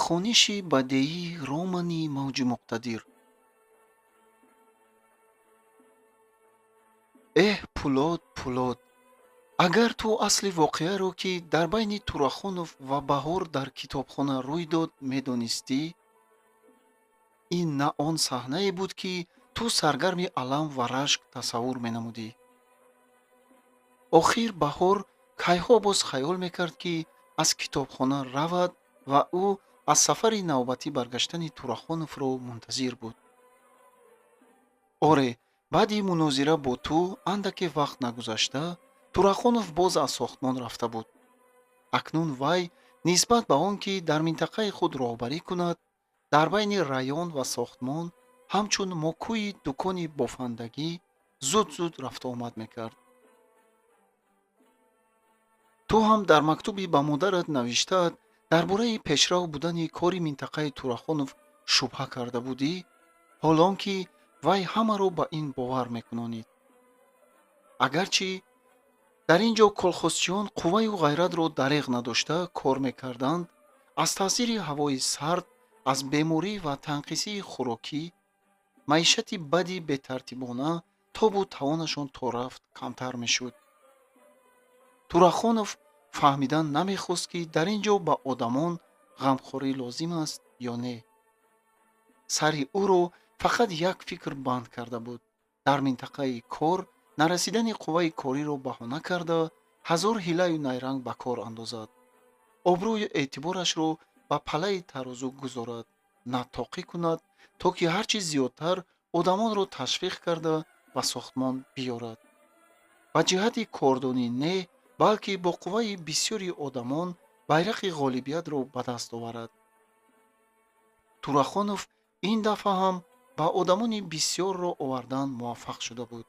خونشی بدیعی رومانی موج مقتدر. پولاد پولاد، агар ту асли воқеаро ки дар байни Турахонов ва Баҳор дар китобхона рӯй дод медонистӣ, ин на он саҳнае буд ки ту саргарми алам ва рашк тасаввур менамудӣ. охир Баҳор кайҳо боз хаёл мекард ки аз китобхона равад ва ӯ аз сафари навбатӣ баргаштани Турахоновро мунтазир буд. оре, баъди мунозира бо ту андаке вақт нагузашта, Турахонов боз аз сохтмон рафта буд. акнун вай нисбат ба он ки дар минтақаи худ роҳбарӣ кунад, дар байни раён ва сохтмон ҳамчун мокӯи дукони бофандагӣ зуд рафтуомад мекард. ту ҳам дар мактуби ба модарат навиштаат дар бораи пешрав будани кори минтақаи Турахонов шубҳа карда будӣ, ҳолон ки вай ҳамаро ба ин бовар мекунонид. агарчи дар ин ҷо колхозчиён қувваю ғайратро дареғ надошта кор мекарданд, аз таъсири ҳавои сард, аз беморӣ ва танқисии хӯрокӣ, маишати бади бетартибона тобу тавонашон то рафт камтар мешуд. Турахонов фаҳмидан намехост ки дар ин ҷо ба одамон ғамхорӣ лозим аст ё не. сари ӯро фақат як фикр банд карда буд: дар минтақаи кор нарасидани қувваи кориро баҳона карда, ҳазор ҳилаю найранг ба кор андозад, обрӯю эътиборашро ба паллаи тарозу гузорад, наттоқӣ кунад, то ки ҳарчи зиёдтар одамонро ташвиқ карда ба сохтмон биёрад. ба ҷиҳати кордонӣ не, балки бо қувваи бисёри одамон байрақи ғолибиятро ба даст оварад. Турахонов ин дафъа ҳам ба одамони бисёрро овардан муваффақ шуда буд.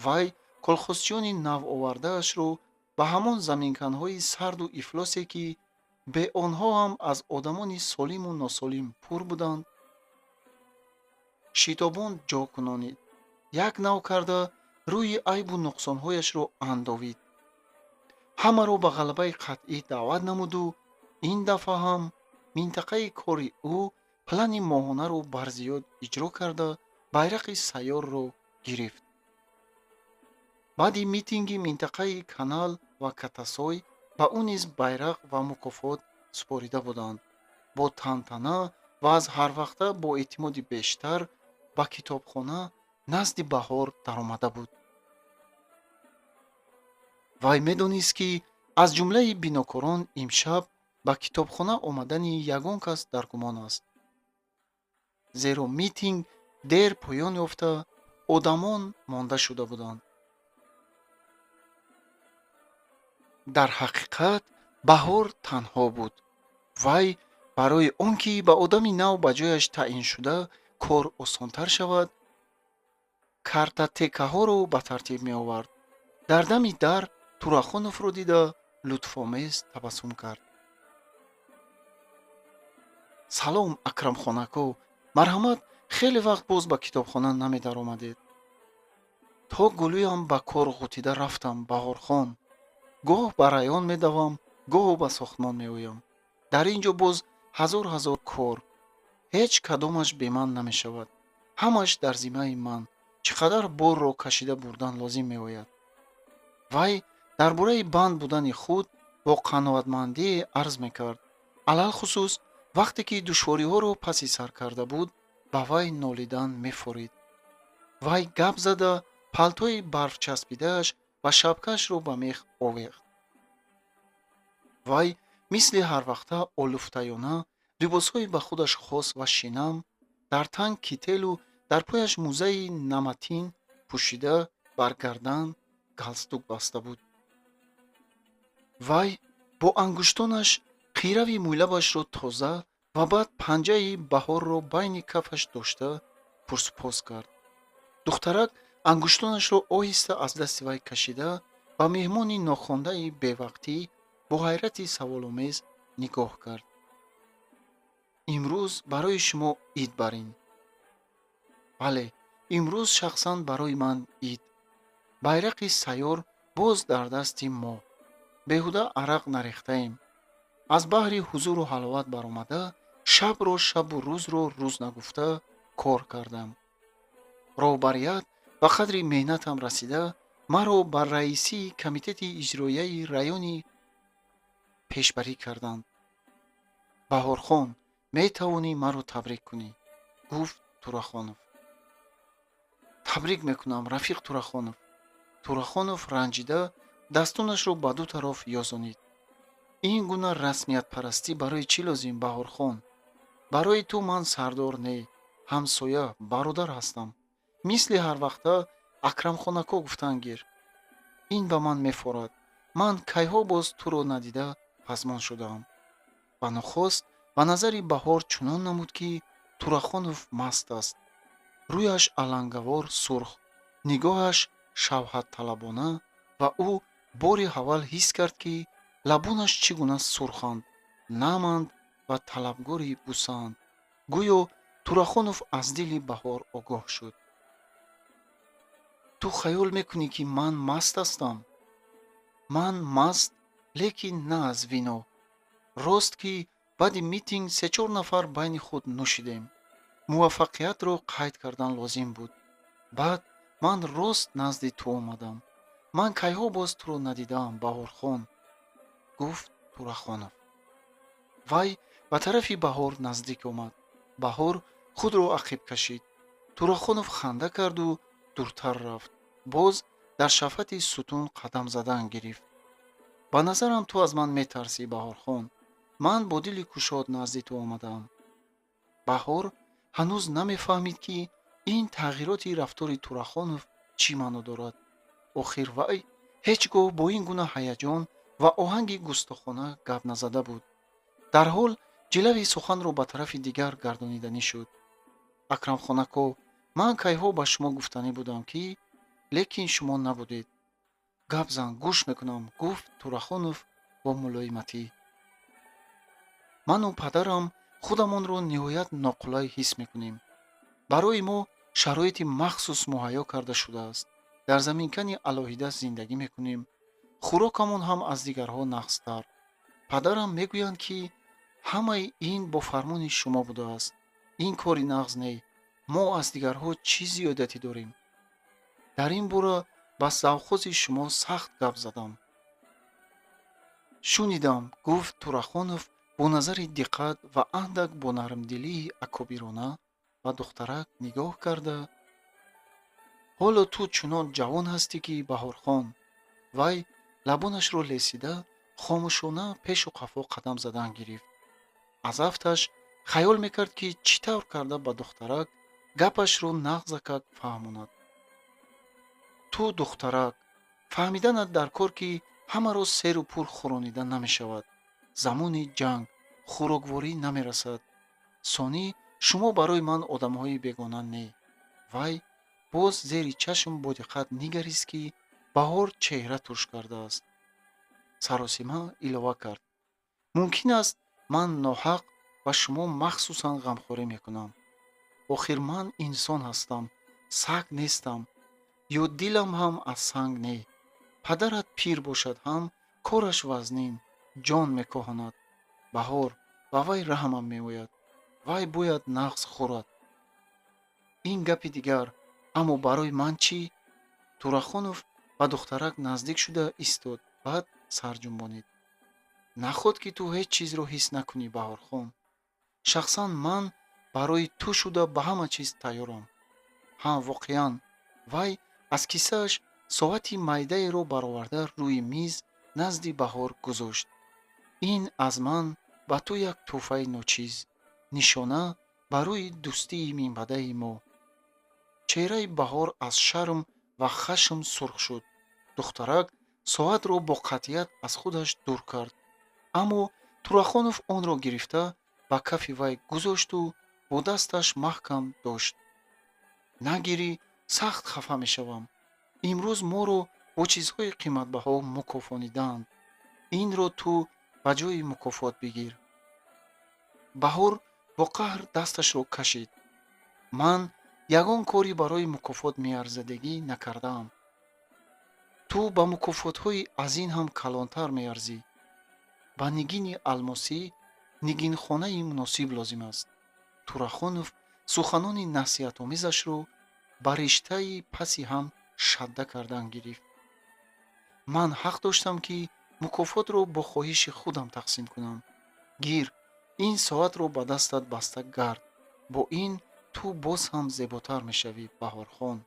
вай колхозчиёни навовардаашро ба ҳамон заминканҳои сарду ифлосе ки бе онҳо ҳам аз одамони солиму носолим пур буданд, шитобон ҷо кунонид, як нав карда рӯи айбу нуқсонҳояшро андовид. ҳамаро ба ғалабаи қатъӣ даъват намуду ин дафъа ҳам минтақаи кори ӯ плани моҳонаро барзиёд иҷро карда байрақи сайёрро гирифт. баъди митинги минтақаи Канал ва Катасой ба ӯ низ байрақ ва мукофот супорида буданд. бо тантана ва аз ҳарвақта бо эътимоди бештар ба китобхона назди Баҳор даромада буд. вай медонист ки аз ҷумлаи бинокорон имшаб ба китобхона омадани ягон кас дар гумон аст. зеро митинг дер поён ёфта, одамон монда шуда буданд. дар ҳақиқат Баҳор танҳо буд. вай барои он ки ба одами нав ба ҷояш таъин шуда кор осонтар шавад, картотекаҳоро ба тартиб меовард. дар дами дар Турахоновро дида лутфомез табассум кард. салом Акрамхонако, марҳамат, хеле вақт боз ба китобхона намедаромадед. то гулӯям ба кор ғутида рафтам, Баҳорхон. гоҳ ба раён медавам, гоҳ ба сохтмон меоям. дар ин ҷо боз ҳазор кор. ҳеҷ кадомаш бе ман намешавад. ҳамаш дар зиммаи ман. чӣ қадар борро кашида бурдан лозим меояд. вай дар бораи банд будани худ бо қаноатмандӣ арз мекард. алалхусус вақте ки душвориҳоро паси сар карда буд, ба вай нолидан мефорид. вай гап зада палтои барфчаспидааш ва шапкаашро ба мех овехт. вай мисли ҳарвақта олуфтаёна либосҳои ба худаш хос ва шинам, дар тан кителу дар пояш мӯзаи наматин пӯшида, бар гардан галстук баста буд. вай бо ангуштонаш қирави мӯйлабашро тоза ва баъд панҷаи Баҳорро байни кафаш дошта пурсупос кард. духтарак ангуштонашро оҳиста аз дасти вай кашида ба меҳмони нохондаи бевақтӣ бо ҳайрати саволомез нигоҳ кард. имрӯз барои шумо ид барин. бале, имрӯз шахсан барои ман ид. байрақи сайёр боз дар дасти мо. беҳуда арақ нарехтаем. аз баҳри ҳузуру ҳаловат баромада, шабро шабу рӯзро рӯз нагуфта кор кардам. роҳбарият ба қадри меҳнатам расида, маро ба раисии комитети иҷроияи райони пешбарӣ карданд. баҳорхон, метавонӣ маро табрик кунӣ, гуфт Турахонов. табрик мекунам, рафиқ Турахонов. Турахонов ранҷида дастонашро ба ду тароф ёзонид. ин гуна расмиятпарастӣ барои чӣ лозим, Баҳорхон? барои ту ман сардор не, ҳамсоя, бародар ҳастам. мисли ҳарвақта Акрамхонако гуфтан гир. ин ба ман мефорад. ман кайҳо боз туро надида пазмон шудаам. ба нохост ба назари Баҳор чунон намуд, ки Турахонов маст аст. рӯяш алангавор сурх, нигоҳаш шавҳатталабона ва ӯ бори аввал ҳис кард, ки лабонаш чӣ гуна сурханд, наманд ва талабгори бусаанд. гӯё Турахонов аз дили Баҳор огоҳ шуд. ту хаёл мекунӣ, ки ман маст ҳастам? ман маст, лекин на аз вино. рост, ки баъди митинг се-чор нафар байни худ нӯшидем. муваффақиятро қайд кардан лозим буд. баъд ман рост назди ту омадам. ман кайҳо боз туро надидаам, Баҳорхон, гуфт Турахонов. вай ба тарафи Баҳор наздик омад. Баҳор худро ақиб кашид. Турахонов ханда карду дуртар рафт. боз дар шафати сутун қадам задан гирифт. ба назарам ту аз ман метарсӣ, Баҳорхон. ман бо дили кушод назди ту омадаам. Баҳор ҳанӯз намефаҳмид, ки ин тағйироти рафтори Турахонов чӣ маъно дорад. охир вай ҳеҷ гоҳ бо ин гуна ҳаяҷон ва оҳанги густохона гап назада буд. дарҳол ҷилави суханро ба тарафи дигар гардониданӣ шуд. Акрамхонако, ман кайҳо ба шумо гуфтанӣ будам, ки лекин шумо набудед. гап зан, гӯш мекунам, гуфт Турахонов бо мулоиматӣ. ману падарам худамонро ниҳоят ноқулай ҳис мекунем. барои мо шароити махсус муҳайё карда шудааст. дар заминкани алоҳида зиндагӣ мекунем. хӯрокамон ҳам аз дигарҳо нағзтар. падарам мегӯянд, ки ҳамаи ин бо фармони шумо будааст. ин кори нағз не. мо аз дигарҳо чӣ зиёдатӣ дорем? дар ин бора ба завхози шумо сахт гап задам. шунидам, гуфт Турахонов бо назари диққат ва андак бо нармдилии акобирона ба духтарак нигоҳ карда. ҳоло ту чунон ҷавон ҳастӣ, ки Баҳорхон. вай лабонашро лесида хомӯшона пешу қафо қадам задан гирифт. аз афташ хаёл мекард, ки чӣ тавр карда ба духтарак гапашро нағзакак фаҳмонад. ту духтарак, фаҳмиданат дар кор, ки ҳамаро серу пур хӯронида намешавад. замони ҷанг, хӯрокворӣ намерасад. сонӣ, шумо барои ман одамҳои бегона не. вай боз зери чашм бо диққат нигарист, ки Баҳор чеҳра турш кардааст. саросима илова кард. мумкин аст ман ноҳақ ба шумо махсусан ғамхорӣ мекунам. охир ман инсон ҳастам, саг нестам. ё дилам ҳам аз санг не. падарат пир бошад ҳам кораш вазнин, ҷон мекоҳонад. Баҳор, ба вай раҳмам меояд. вай бояд нағз хӯрад. ин гапи дигар. аммо барои ман чӣ? Турахонов ба духтарак наздик шуда истод, баъд сар ҷунбонид. нахот, ки ту ҳеҷ чизро ҳис накунӣ, Баҳорхон. шахсан ман барои ту шуда ба ҳама чиз тайёрам. ҳа, воқеан. вай аз киссааш соати майдаеро бароварда рӯи миз назди Баҳор гузошт. ин аз ман ба ту як тӯҳфаи ночиз, нишона барои дӯстии минбадаи мо. чеҳраи Баҳор аз шарм ва хашм сурх шуд. духтарак соатро бо қатъият аз худаш дур кард. аммо Турахонов онро гирифта ба кафи вай гузошту бо дасташ маҳкам дошт. нагирӣ, сахт хафа мешавам. имрӯз моро бо чизҳои қиматбаҳо мукофонидаанд. инро ту ба ҷои мукофот бигир. Баҳор бо қаҳр дасташро кашид. ман ягон кори барои мукофот меарзадагӣ накардаам. ту ба мукофотҳои аз ин ҳам калонтар меарзӣ. ба нигини алмосӣ нигинхонаи муносиб лозим аст. Турахонов суханони насиҳатомезашро ба риштаи паси ҳам шадда кардан гирифт. ман ҳақ доштам ки мукофотро бо хоҳиши худам тақсим кунам. гир, ин соатро ба дастат баста гард. бо ин ту боз ҳам зеботар мешавӣ, Баҳорхон.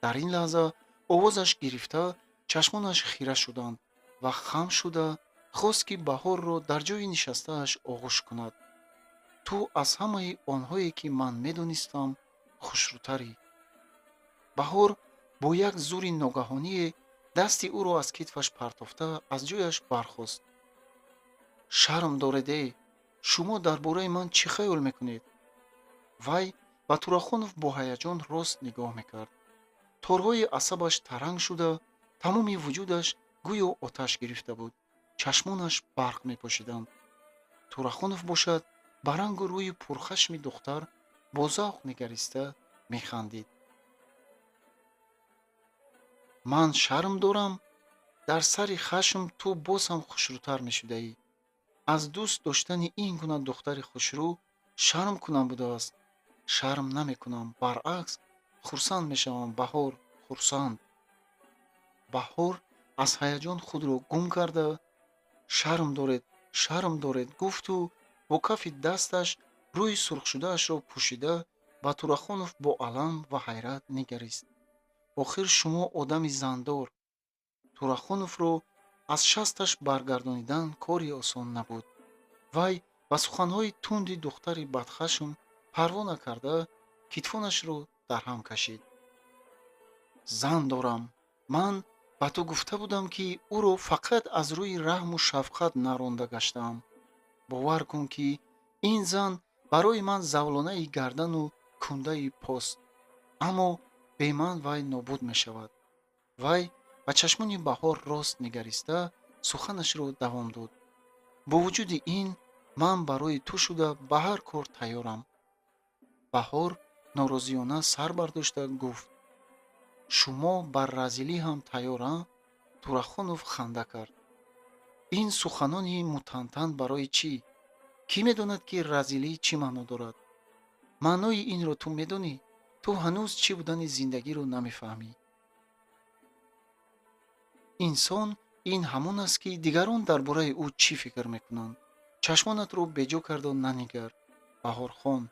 дар ин лаҳза овозаш гирифта, чашмонаш хира шуданд ва хам шуда хост ки Баҳорро дар ҷои нишастааш оғӯш кунад. ту аз ҳамаи онҳое ки ман медонистам хушрӯтарӣ. Баҳор бо як зури ногаҳоние дасти ӯро аз китфаш партофта аз ҷояш бархост. шарм дореде? Шумо дар бораи ман чӣ хаёл мекунед? вай ба Турахонов бо ҳаяҷон рост нигоҳ мекард. торҳои асабаш таранг шуда, тамоми вуҷудаш гӯё оташ гирифта буд. чашмонаш барқ мепошиданд. Турахонов бошад ба рангу рӯи пурхашми духтар бо завқ нигариста механдид. ман шарм дорам? дар сари хашм ту боз ҳам хушрӯтар мешудаӣ. аз дӯст доштани ин гуна духтари хушрӯ шарм кунам будааст. шарм намекунам, баръакс хурсанд мешавам, Баҳор, хурсанд. Баҳор аз ҳаяҷон худро гум карда, шарм доред гуфту бо кафи дасташ рӯи сурхшудаашро пӯшида ба Турахонов бо алам ва ҳайрат нигарист. охир шумо одами зандор. Турахоновро аз шасташ баргардонидан кори осон набуд. вай ба суханҳои тунди духтари бадхашм парво накарда, китфонашро дар ҳам кашид. зан дорам. ман ба ту гуфта будам ки ӯро фақат аз рӯи раҳму шафқат наронда гаштаам. бовар кун ки ин зан барои ман завлонаи гардану кундаи пост. аммо бе ман вай нобуд мешавад. вай ба чашмони Баҳор рост нигариста суханашро давом дод. бо вуҷуди ин ман барои ту шуда ба ҳар кор тайёрам. Баҳор норозиёна сар бардошта гуфт: шумо бар разилӣ ҳам тайёра? Турахонов ханда кард. ин суханони мутантан барои чӣ? кӣ медонад ки разилӣ чӣ маъно дорад? маънои инро ту медонӣ? ту ҳанӯз чӣ будани зиндагиро намефаҳмӣ. инсон ин ҳамон аст ки дигарон дар бораи ӯ чӣ фикр мекунанд. чашмонатро беҷо карда нанигар. Баҳорхон,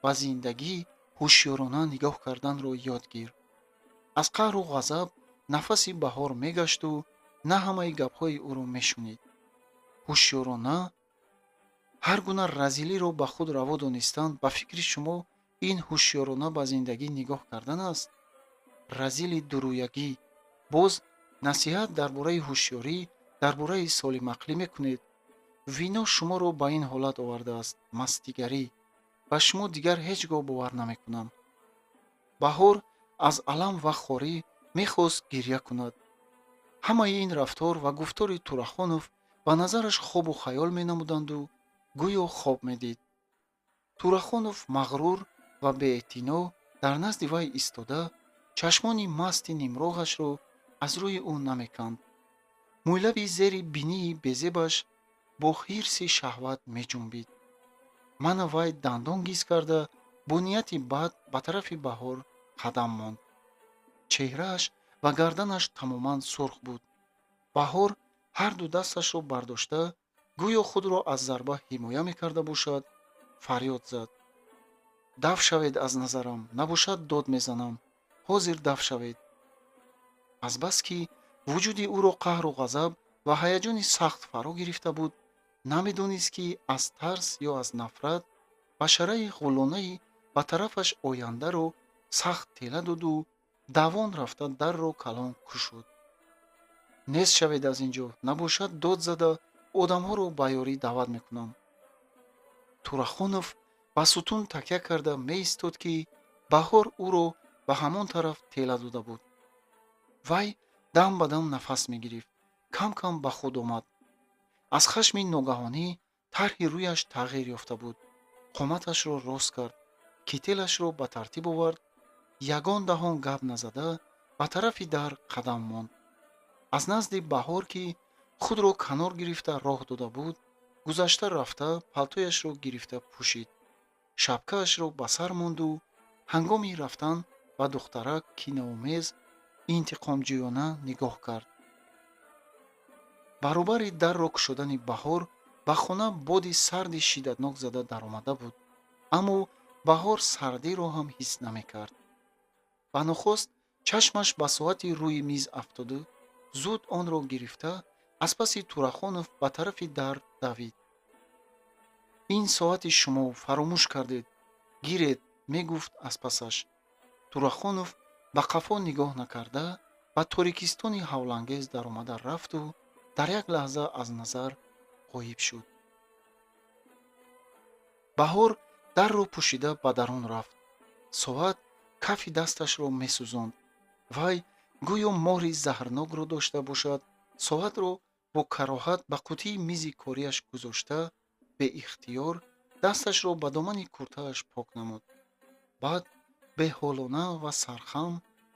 ба зиндагӣ ҳушёрона нигоҳ карданро ёд гир. аз қаҳру ғазаб нафаси Баҳор мегашту на ҳамаи гапҳои ӯро мешунид. ҳушёрона ҳар гуна разилиро ба худ раво донистан ба фикри шумо ин ҳушёрона ба зиндагӣ нигоҳ кардан аст? разили дурӯягӣ. боз насиҳат дар бораи ҳушёрӣ, дар бораи солимақлӣ мекунед. вино шуморо ба ин ҳолат овардааст, мастигарӣ. ба шумо дигар ҳеҷ гоҳ бовар намекунам. Баҳор аз алам ва хорӣ мехост гирья кунад. ҳамаи ин рафтор ва гуфтори Турахонов ба назараш хобу хаёл менамуданду гӯё хоб медид. Турахонов мағрур ва беэътино дар назди вай истода, чашмони масти нимроғашро аз рӯи ӯ намеканд. мӯйлаби зери бинии безебаш бо ҳирси шаҳват меҷунбид. мана вай дандон гиз карда бо нияти бад ба тарафи Баҳор қадам монд. чеҳрааш ва гарданаш тамоман сурх буд. Баҳор ҳар ду дасташро бардошта, гӯё худро аз зарба ҳимоя мекарда бошад, фарёд зад: даф шавед аз назарам, набошад дод мезанам, ҳозир даф шавед. азбаски вуҷуди ӯро қаҳру ғазаб ва ҳаяҷони сахт фаро гирифта буд, намедонист ки аз тарс ё аз нафрат башараи ғулонаи ба тарафаш ояндаро сахт тела доду давон рафта дарро калон кушод. нест шавед аз ин ҷо, набошад дод зада одамҳоро ба ёрӣ даъват мекунам. Турахонов ба сутун такя карда меистод ки Баҳор ӯро ба ҳамон тараф тела дода буд. вай дам ба дам нафас мегирифт, кам кам ба худ омад. аз хашми ногаҳонӣ тарҳи рӯяш тағйир ёфта буд. қоматашро рост кард, кителашро ба тартиб овард, ягон даҳон гап назада ба тарафи дар қадам монд. аз назди Баҳор ки худро канор гирифта роҳ дода буд, гузашта рафта палтояшро гирифта пӯшид, шапкаашро ба сар монду ҳангоми рафтан ба духтарак киноомез интиқомҷӯёна нигоҳ кард. баробари дарро кушодани баҳор ба хона боди сарди шиддатнок зада даромада буд, аммо баҳор сардиро ҳам ҳис намекард. ба нохост чашмаш ба соати рӯи миз афтоду зуд онро гирифта аз паси Турахонов ба тарафи дар давид. ин соати шумо фаромӯш кардед, гиред, мегуфт аз пасаш. Турахонов ба қафо нигоҳ накарда ба торикистони ҳавлангез даромада рафту дар як лаҳза аз назар ғоиб шуд. баҳор дарро пӯшида ба дарун рафт. соат кафи дасташро месӯзонд. вай гӯё мори заҳрнокро дошта бошад, соатро бо кароҳат ба қутии мизи корияш гузошта, беихтиёр дасташро ба домани куртааш пок намуд. баъд беҳолона ва сархам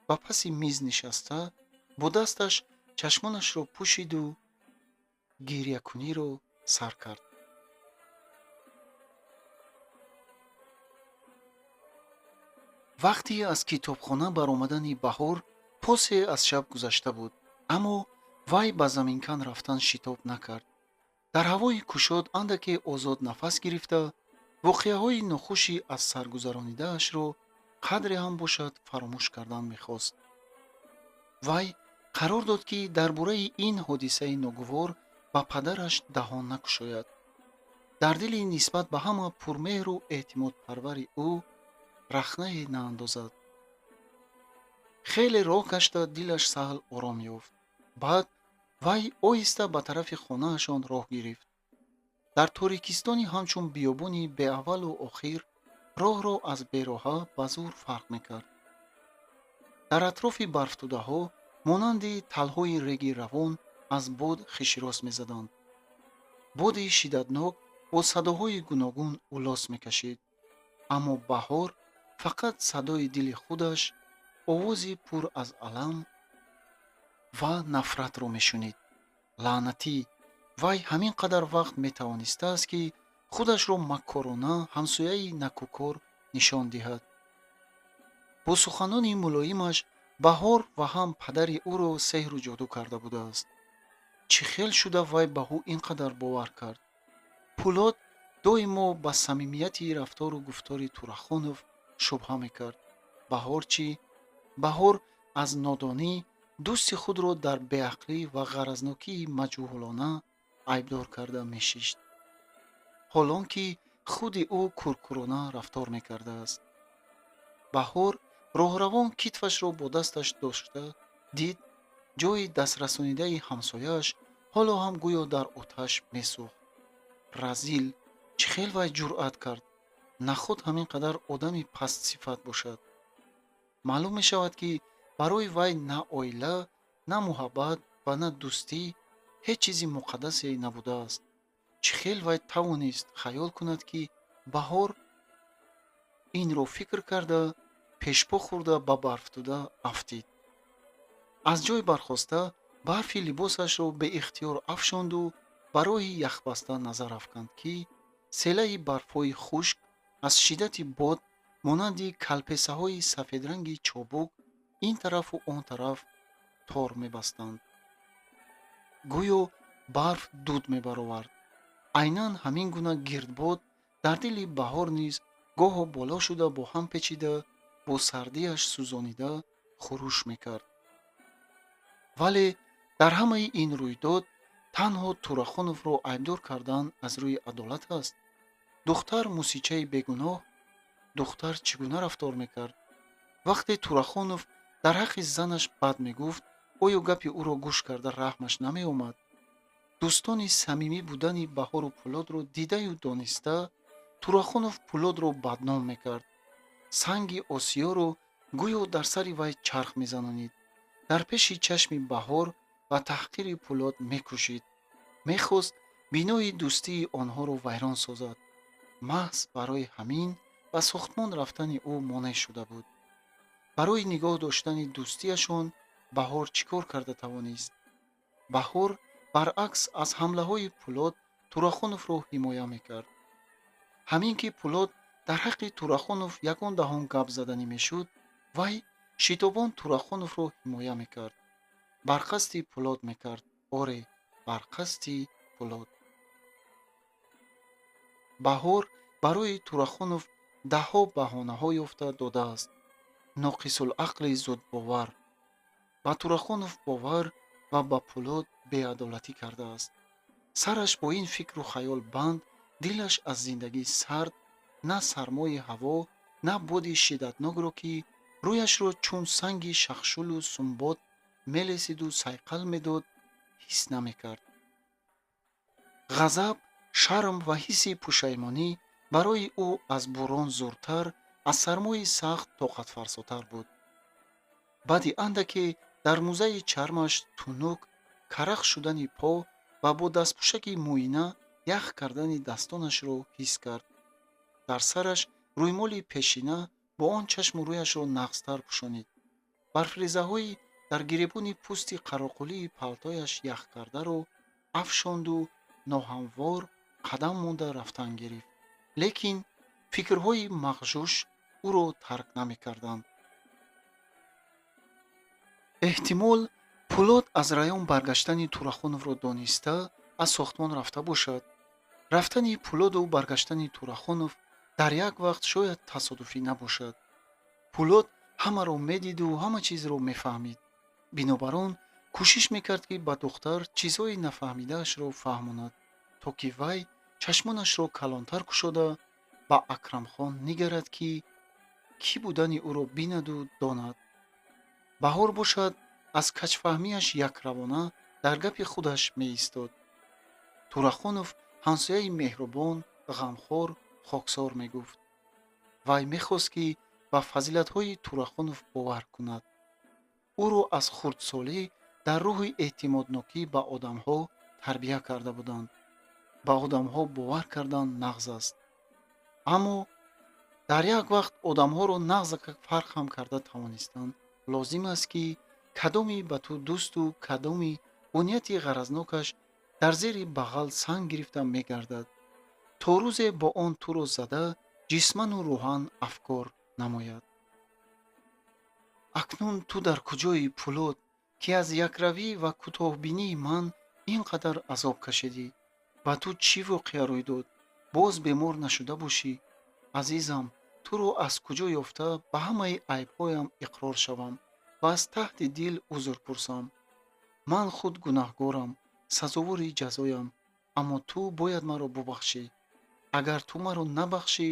ба паси миз нишаста, бо дасташ чашмонашро пӯшиду гирьякуниро сар кард. вақти аз китобхона баромадани баҳор посе аз шаб гузашта буд, аммо вай ба заминкан рафтан шитоб накард. дар ҳавои кушод андаке озод нафас гирифта, воқеаҳои нохуши аз сар гузаронидаашро қадре ҳам бошад фаромӯш кардан мехост. вай қарор дод, ки дар бораи ин ҳодисаи ногувор ба падараш даҳон накушояд. дар дили нисбат ба ҳама пурмеҳру эътимодпарвари ӯ рахнае наандозад. хеле роҳ гашта дилаш саҳл ором ёфт. баъд вай оҳиста ба тарафи хонаашон роҳ гирифт. дар торикистони ҳамчун биёбони беаввалу охир роҳро аз бероҳа ба зур фарқ мекард. дар атрофи барфтудаҳо монанди талҳои реги равон аз бод хиширос мезаданд. боди шиддатнок бо садоҳои гуногун улос мекашид, аммо баҳор фақат садои дили худаш, овози пур аз алам ва нафратро мешунид. лаънатӣ, вай ҳамин қадар вақт метавонистааст, ки худашро маккорона ҳамсояи накӯкор нишон диҳад. бо суханони мулоимаш баҳор ва ҳам падари ӯро сеҳру ҷоду карда будааст. чӣ хел шуда вай ба ӯ ин қадар бовар кард? пӯлод доимо ба самимияти рафтору гуфтори Турахонов шубҳа мекард. баҳор чӣ? баҳор аз нодонӣ дӯсти худро дар беақлӣ ва ғаразнокии маҷҳулона айбдор карда мешишт, ҳолон ки худи ӯ куркурона рафтор мекардааст. баҳор роҳравон китфашро бо дасташ дошта дид, ҷои дастрасонидаи ҳамсояаш ҳоло ҳам гӯё дар оташ месӯхт. разил, чӣ хел вай ҷуръат кард? нахуд ҳамин қадар одами пастсифат бошад. маълум мешавад, ки барои вай на оила, на муҳаббат ва на дӯстӣ ҳеҷ чизи муқаддасе набудааст. чӣ хел вай тавонист хаёл кунад, ки баҳор инро фикр карда, пешпо хӯрда ба барфтуда афтид. аз ҷой бархоста барфи либосашро беихтиёр афшонду ба роҳи яхбаста назар афканд, ки селаи барфҳои хушк аз шиддати бод монанди калпесаҳои сафедранги чобук ин тарафу он тараф тор мебастанд. гӯё барф дуд мебаровард. айнан ҳамин гуна гирдбод дар дили баҳор низ гоҳо боло шуда бо ҳам печида, бо сардиаш сӯзонида хурӯш мекард. вале дар ҳамаи ин рӯйдод танҳо Турахоновро айбдор кардан аз рӯи адолат аст. духтар мусичаи бегуноҳ, духтар чӣ гуна рафтор мекард? вақте Турахонов дар ҳаққи занаш бад мегуфт, оё гапи ӯро гӯш карда раҳмаш намеомад? дӯстони самимӣ будани баҳору пӯлодро дидаю дониста, Турахонов пӯлодро бадном мекард. санги осиёро гӯё дар сари вай чарх мезанонид. дар пеши чашми баҳор ва таҳқири пӯлод мекӯшид. мехост бинои дӯстии онҳоро вайрон созад. маҳз барои ҳамин ба сохтмон рафтани ӯ монеъ шуда буд. барои нигоҳ доштани дӯстиашон баҳор чӣ кор карда тавонист? баҳор баръакс аз ҳамлаҳои пӯлод Турахоновро ҳимоя мекард. ҳамин ки Пулот дар ҳаққи Турахонов ягон даҳон гап заданӣ мешуд, вай шитобон Турахоновро ҳимоя мекард. Барқасди Пулот мекард. Оре, барқасди Пулот. баҳор барои Турахонов даҳҳо баҳонаҳо ёфта додааст. ноқисулақли зудбовар. ба Турахонов бовар ва ба Пулот беадолатӣ кардааст. сараш бо ин фикру хаёл банд, дилаш аз зиндагӣ сард, на сармои ҳаво, на боди шиддатнокро, ки рӯяшро чун санги шахшулу сумбод мелесиду сайқал медод, ҳис намекард. ғазаб, шарм ва ҳисси пушаймонӣ барои ӯ аз бурон зуртар, аз сармои сахт тоқатфарсотар буд. баъди андаке дар мӯзаи чармаш тунук, карах шудани по ва бо дастпӯшаки мӯина ях кардани дастонашро ҳис кард. дар сараш рӯймоли пешина бо он чашму рӯяшро нағзтар пӯшонид. барфрезаҳои дар гиребони пӯсти қароқулии палтояш яхкардаро афшонду ноҳамвор қадам монда рафтан гирифт. лекин фикрҳои мағжуш ӯро тарк намекарданд. эҳтимол Пулот аз раён баргаштани Турахоновро дониста аз сохтмон рафта бошад. рафтани Пулоду баргаштани Турахонов дар як вақт шояд тасодуфӣ набошад. Пулот ҳамаро медиду ҳама чизро мефаҳмид. бинобар он кӯшиш мекард, ки ба духтар чизҳои нафаҳмидаашро фаҳмонад, то ки вай чашмонашро калонтар кушода ба Акрамхон нигарад, ки кӣ будани ӯро бинаду донад. баҳор бошад, аз качфаҳмиаш якравона дар гапи худаш меистод. Турахонов ҳамсояи меҳрубон, ғамхор, хоксор мегуфт. вай мехост, ки ба фазилатҳои Турахонов бовар кунад. ӯро аз хурдсолӣ дар рӯҳи эътимоднокӣ ба одамҳо тарбия карда буданд. ба одамҳо бовар кардан нағз аст. аммо дар як вақт одамҳоро нағзака фарқ ҳам карда тавонистан, лозим аст, ки кадоми ба ту дӯсту кадоми бо нияти ғаразнокаш дар зери бағал санг гирифта мегардад, то рӯзе бо он туро зада ҷисману рӯҳан афкор намояд. акнун ту дар куҷоӣ, Пулот, ки аз якравӣ ва кӯтоҳбинии ман ин қадар азоб кашидӣ? ба ту чӣ воқеа рӯй дод? боз бемор нашуда бошӣ? азизам, туро аз куҷо ёфта ба ҳамаи айбҳоям иқрор шавам ва аз таҳти дил узр пурсам. ман худ гунаҳгорам, сазовори ҷазоям, аммо ту бояд маро бубахшӣ. агар ту маро набахшӣ,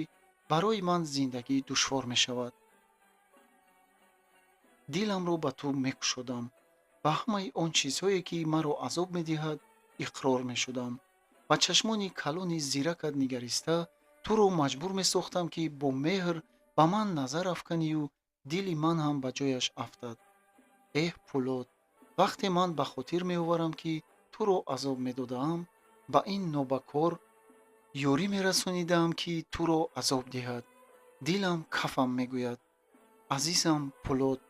барои ман зиндагӣ душвор мешавад. диламро ба ту мекушодам. ба ҳамаи он чизҳое, ки маро азоб медиҳад, иқрор мешудам. ба чашмони калони зиракат нигариста, туро маҷбур месохтам, ки бо меҳр ба ман назар афканию дили ман ҳам ба ҷояш афтад. эҳ Пулот, вақте ман ба хотир меоварам, ки туро азоб медодаам, ба ин нобакор ёрӣ мерасонидаам, ки туро азоб диҳад. дилам кафам мегӯяд. азизам Пулот,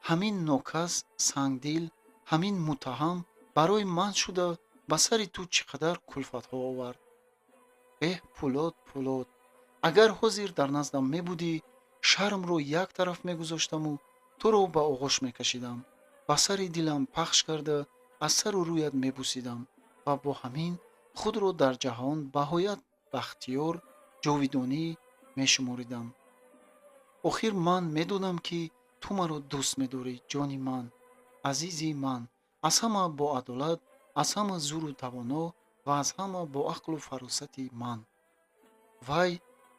ҳамин нокас сангдил, ҳамин муттаҳам барои ман шуда ба сари ту чӣ қадар кулфатҳо овард. эҳ Пулот, Пулот, агар ҳозир дар наздам мебудӣ, шармро як тараф мегузоштаму туро ба оғош мекашидам, ба сари дилам пахш карда аз сару рӯят мебусидам ва бо ҳамин худро дар ҷаҳон баҳоят бахтиёр, ҷовидонӣ мешуморидам. охир ман медонам, ки ту маро дӯст медорӣ, ҷони ман, азизи ман, аз ҳама боадолат, аз ҳама зуру тавоно ва аз ҳама боақлу фаросати ман. вай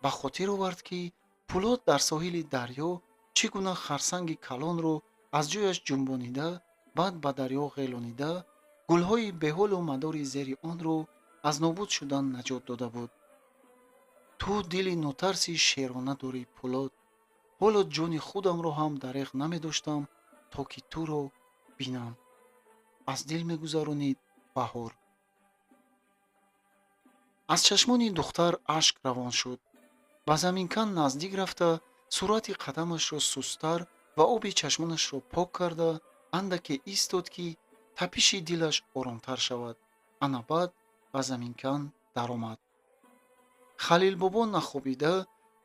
ба хотир овард, ки Пулот дар соҳили дарьё чӣ гуна харсанги калонро аз ҷояш ҷунбонида, баъд ба дарьё ғелонида, гулҳои беҳолу мадори зери онро аз нобуд шудан наҷот дода буд. ту дили нотарси шерона дорӣ, Пулот. ҳоло ҷони худамро ҳам дареғ намедоштам, то ки туро бинам. аз дил мегузаронид Баҳор. аз чашмони духтар ашк равон шуд. ба заминкан наздик рафта, сурати қадамашро сустар ва оби чашмонашро пок карда, андаке истод, ки тапиши дилаш оромтар шавад. ана баъд ба заминкан даромад. халилбобо нахобида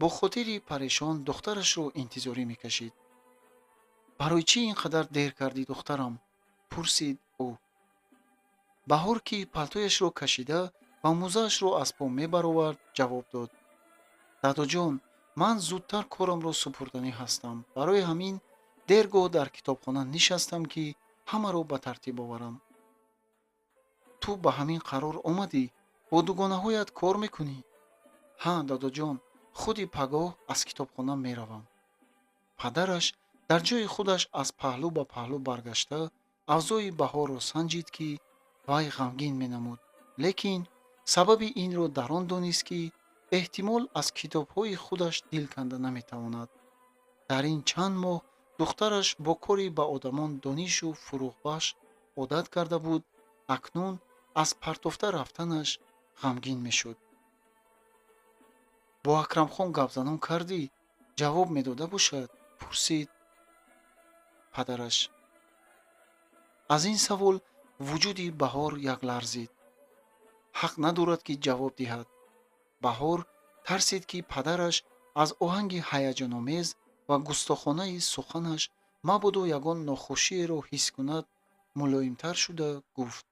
бо хотири парешон духтарашро интизорӣ мекашид. барои чӣ ин қадар дер кардӣ духтарам? пурсид ӯ. баҳор ки палтояшро кашида ва мӯзаашро аз по мебаровард, ҷавоб дод: дадоҷон, ман зудтар корамро супурданӣ ҳастам. барои ҳамин дергоҳ дар китобхона нишастам, ки ҳамаро ба тартиб оварам. ту ба ҳамин қарор омадӣ? бо дугонаҳоят кор мекунӣ? ҳа, дадоҷон, худи пагоҳ аз китобхона меравам. падараш дар ҷои худаш аз паҳлӯ ба паҳлӯ баргашта, авзои Баҳорро санҷид, ки вай ғамгин менамуд. лекин сабаби инро дар он донист, ки эҳтимол аз китобҳои худаш дил канда наметавонад. дар ин чанд моҳ духтараш бо кори ба одамон донишу фурӯғбахш одат карда буд. акнун аз партофта рафтанаш ғамгин мешуд. бо Акрамхон гапзанон кардӣ? ҷавоб медода бошад? пурсид падараш. аз ин савол вуҷуди Баҳор якларзид. ҳақ надорад, ки ҷавоб диҳад. Баҳор тарсид, ки падараш аз оҳанги ҳаяҷономез ва густохонаи суханаш мабодо ягон нохушиеро ҳис кунад, мулоимтар шуда гуфт: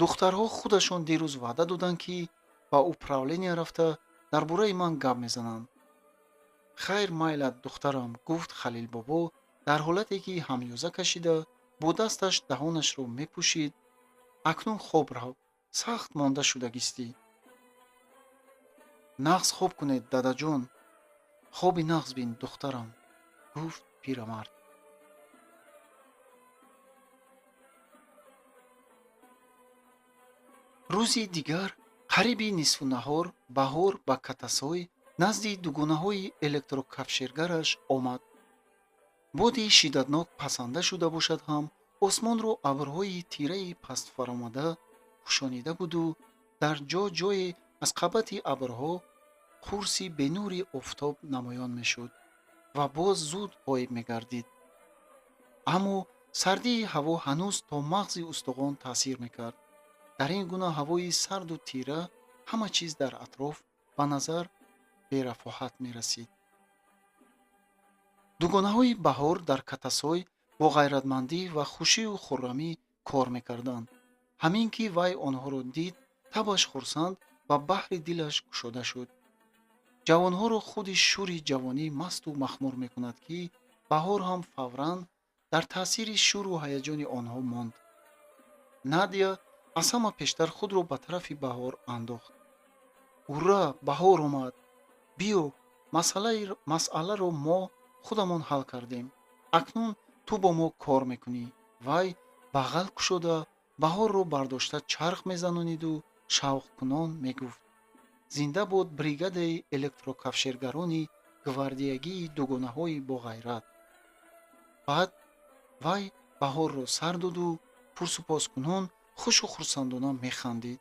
духтарҳо худашон дирӯз ваъда доданд, ки ба управление рафта дар бораи ман гап мезананд. хайр майлат духтарам, гуфт Халилбобо дар ҳолате, ки ҳамёза кашида бо дасташ даҳонашро мепӯшид. акнун хоб рав, сахт монда шудагистӣ. нағз хоб кунед, дадаҷон. хоби нағз бин, духтарам, гуфт пирамард. рӯзи дигар қариби нисфу наҳор Баҳор ба Катасой назди дугонаҳои электрокафширгараш омад. боди шиддатнок пасанда шуда бошад ҳам, осмонро абрҳои тираи пастфаромада пӯшонида буду, дар ҷое аз қабати абрҳо қурси бенури офтоб намоён мешуд ва боз зуд ғоиб мегардид. аммо сардии ҳаво ҳанӯз то мағзи устуғон таъсир мекард. дар ин гуна ҳавои сарду тира ҳама чиз дар атроф ба назар берафоҳат мерасид. дугонаҳои Баҳор дар Катасой бо ғайратмандӣ ва хушию хуррамӣ кор мекарданд. ҳамин ки вай онҳоро дид, табаш хурсанд ва баҳри дилаш кушода шуд. ҷавонҳоро худи шӯри ҷавонӣ масту махмур мекунад, ки Баҳор ҳам фавран дар таъсири шӯру ҳаяҷони онҳо монд. Надя аз ҳама пештар худро ба тарафи Баҳор андохт. ура, Баҳор омад! биё, масъаларо мо худамон ҳал кардем. акнун ту бо мо кор мекунӣ. вай бағал кушода Баҳорро бардошта чарх мезанониду шавқкунон мегуфт: зинда бод бригадаи электрокафширгарони гвардиягии дугонаҳои боғайрат. баъд вай Баҳорро сар доду пурсупоскунон хушу хурсандона механдид.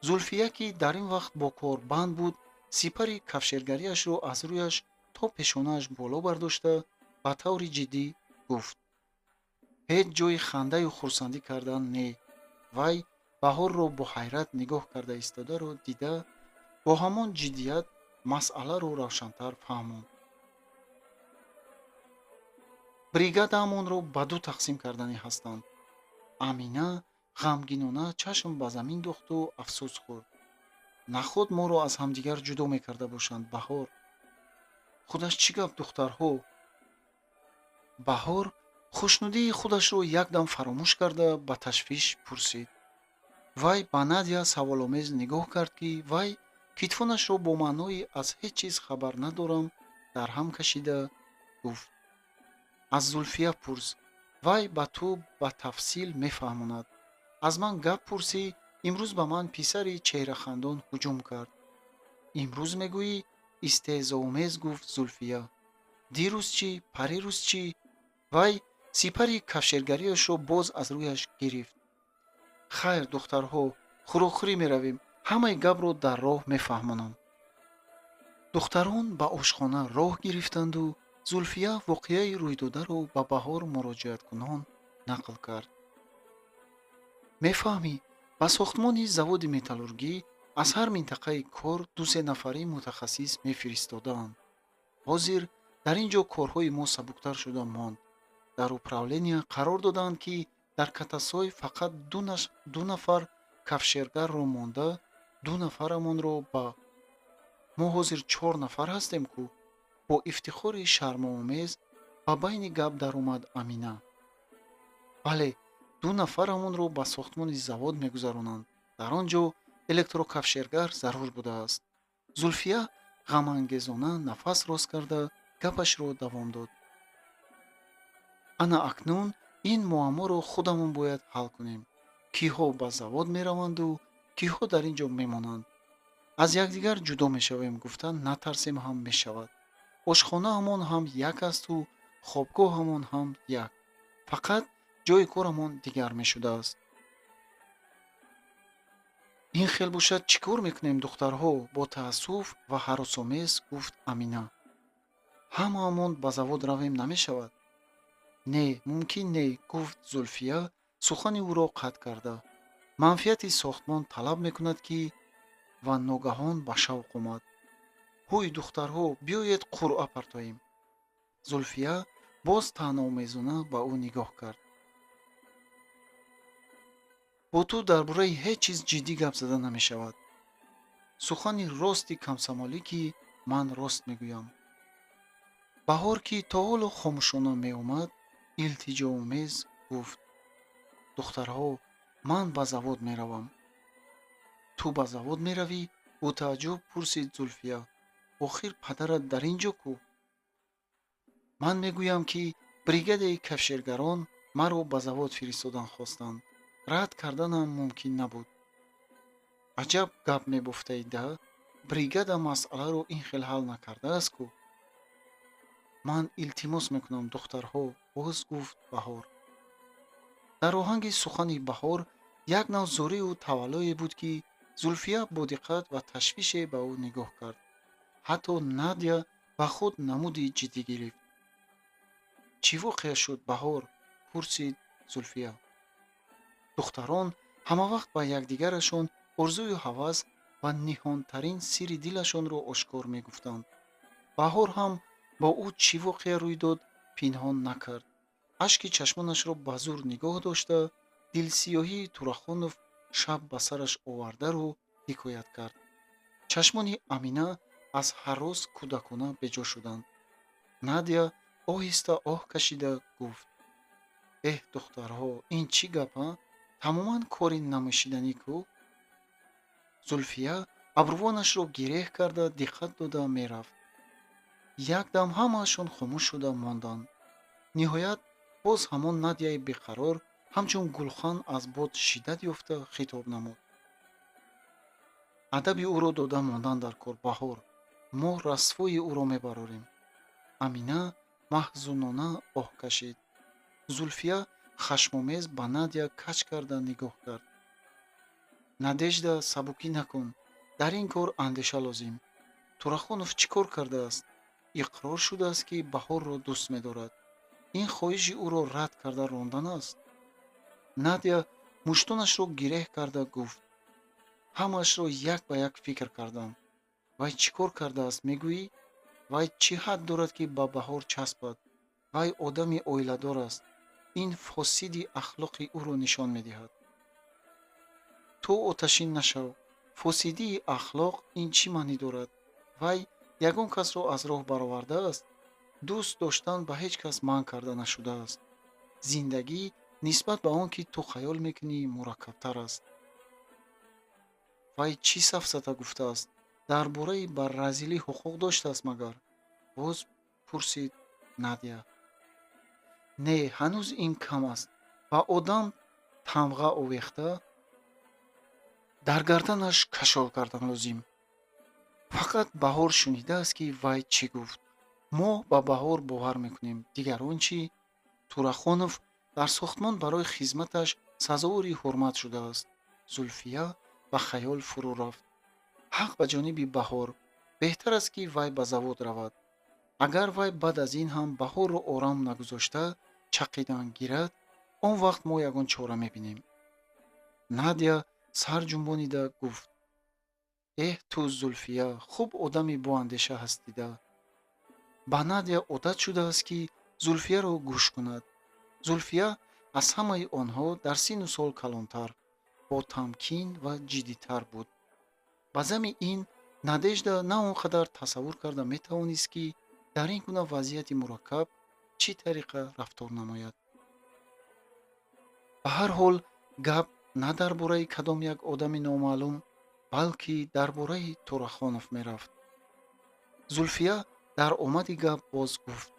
зулфия, ки дар ин вақт бо кор банд буд, сипари кафширгариашро аз рӯяш то пешонааш боло бардошта ба таври ҷиддӣ гуфт: ҳеҷ ҷои хандаю хурсандӣ кардан не. вай Баҳорро бо ҳайрат нигоҳ карда истодаро дида, бо ҳамон ҷиддият масъаларо равшантар фаҳмонд. бригадаамонро ба ду тақсим карданӣ ҳастанд. Амина ғамгинона чашм ба замин дохту афсӯс хӯрд. наход моро аз ҳамдигар ҷудо мекарда бошанд. Баҳор худаш чӣ гап, духтарҳо? Баҳор хушнудии худашро якдам фаромӯш карда ба ташвиш пурсид. вай ба Надя саволомез нигоҳ кард, ки вай китфонашро бо маънои аз ҳеҷ чиз хабар надорам дар ҳам кашида гуфт: аз Зульфия пурс, вай ба ту ба тафсил мефаҳмонад. аз ман гап пурсӣ, имрӯз ба ман писари чеҳрахандон ҳуҷум кард. имрӯз мегӯӣ? истеҳзоомез гуфт Зульфия. дирӯз чӣ? парирӯз чӣ? вай сипари кафширгариашро боз аз рӯяш гирифт. хайр, духтарҳо, хӯрохӯрӣ меравем, ҳамаи гапро дар роҳ мефаҳмонам. духтарон ба ошхона роҳ гирифтанду Зульфия воқеаи рӯйдодаро ба Баҳор муроҷиаткунон нақл кард. мефаҳмӣ, ба сохтмони заводи металлургӣ аз ҳар минтақаи кор 2-3 нафари мутахассис мефиристодаанд. ҳозир дар ин ҷо корҳои мо сабуктар шуда монд. дар управления қарор доданд, ки дар катасой фақат 2 нафар кафшергарро монда, 2 нафарамонро ба мо ҳозир 4 нафар ҳастем ку. бо ифтихори шармоомез ба байни гап даромад Амина. бале, 2 нафарамонро ба сохтмони завод мегузаронанд. дар он ҷо электрокафшергар зарур будааст. зульфия ғамангезона нафас рост карда гапашро давом дод. ана акнун ин муамморо худамон бояд ҳал кунем. киҳо ба завод мераванду киҳо дар ин ҷо мемонанд. аз якдигар ҷудо мешавем гуфтан натарсем ҳам мешавад. ошхонаамон ҳам як асту хобгоҳамон ҳам як. фақат ҷои корамон дигар мешудааст. ин хел бошад чӣ кор мекунем духтарҳо? бо таассуф ва ҳаросомез гуфт Амина. ҳамаамон ба завод равем намешавад? не, мумкин не, гуфт Зульфия сухани ӯро қатъ карда. манфиати сохтмон талаб мекунад ки ва ногаҳон ба шавқ омад. ҳуй духтарҳо, биёед қуръа партоем. зульфия боз таъноомезона ба ӯ нигоҳ кард. бо ту дар бораи ҳеҷ чиз ҷиддӣ гап зада намешавад. сухани рости камсамолӣ ки ман рост мегӯям. баҳор ки то ҳоло хомӯшона меомад, илтиҷоомез гуфт: духтарҳо, ман ба завод меравам. ту ба завод меравӣ? бо тааҷҷуб пурсид Зульфия. охир падарат дар ин ҷо ку? ман мегӯям, ки бригадаи кафшергарон маро ба завод фиристодан хостанд. рад карданам мумкин набуд. аҷаб гап мебофтаед-да? бригада масъаларо ин хел ҳал накардааст ку? ман илтимос мекунам духтарҳо, боз гуфт Баҳор. дар оҳанги сухани Баҳор як нав зорию таваллӯе буд, ки Зульфия бо диққат ва ташвише ба ӯ нигоҳ кард. ҳатто Надя ба худ намуди ҷиддӣ гирифт. чӣ воқеа шуд, Баҳор? пурсид Зульфия. духтарон ҳамавақт ба якдигарашон орзую ҳавас ва ниҳонтарин сирри дилашонро ошкор мегуфтанд. Баҳор ҳам бо ӯ чӣ воқеа рӯй дод пинҳон накард. ашки чашмонашро ба зур нигоҳ дошта, дилсиёҳии Турахонов шаб ба сараш овардаро ҳикоят кард. чашмони Амина аз ҳарос кӯдакона беҷо шуданд. Надя оҳиста оҳ кашида гуфт: эҳ духтарҳо, ин чӣ гапа? тамоман кори намӯшиданӣ ку? Зульфия абрувонашро гиреҳ карда диққат дода мерафт. якдам ҳамаашон хомӯш шуда монданд. ниҳоят боз ҳамон Надяи беқарор ҳамчун гулхан аз бод шиддат ёфта хитоб намуд. адаби ӯро дода мондан дар кор, Баҳор. мо расвои ӯро мебарорем. Амина маҳзунона оҳ кашид. Зульфия хашмомез ба Надя кач карда нигоҳ кард. надежда, сабукӣ накун. дар ин кор андеша лозим. Турахонов чӣ кор кардааст? иқрор шудааст, ки Баҳорро дӯст медорад. ин хоҳиши ӯро рад карда рондан аст. Надя муштонашро гиреҳ карда гуфт: ҳамаашро як ба як фикр кардам. вай чӣ кор кардааст мегӯӣ? вай чӣ ҳад дорад, ки ба Баҳор часпад? вай одами оиладор аст. ин фосиди ахлоқи ӯро нишон медиҳад. ту оташин нашав. фосидии ахлоқ ин чӣ маънӣ дорад? вай ягон касро аз роҳ баровардааст. дӯст доштан ба ҳеҷ кас манъ карда нашудааст. зиндагӣ нисбат ба он ки ту хаёл мекунӣ мураккабтар аст. вай чӣ сафсата гуфтааст? дар бораи барразилӣ ҳуқуқ доштааст магар? боз пурсид Надя. не, ҳанӯз ин кам аст. ба одам тамға овехта дар гарданаш кашол кардан лозим. фақат Баҳор шунидааст, ки вай чӣ гуфт. мо ба Баҳор бовар мекунем. дигарон чӣ? Турахонов дар сохтмон барои хизматаш сазовори ҳурмат шудааст. Зульфия ба хаёл фурӯ рафт. ҳақ ба ҷониби Баҳор. беҳтар аст, ки вай ба завод равад. агар вай баъд аз ин ҳам Баҳорро орам нагузошта чақидан гирад, он вақт мо ягон чора мебинем. Надя сар ҷунбонида гуфт: «Эҳ ту Зульфия, хуб одами боандеша ҳастида». Ба Надя одат шудааст, ки Зульфияро гӯш кунад. Зульфия аз ҳамаи онҳо дар сину сол калонтар, бо тамкин ва ҷиддитар буд. ба зами ин Надежда на он қадар тасаввур карда метавонист, ки дар ин гуна вазъияти мураккаб чӣ тариқа рафтор намояд. ба ҳар ҳол гап на дар бораи кадом як одами номаълум, балки дар бораи Турахонов мерафт. Зульфия дар омади гап боз гуфт: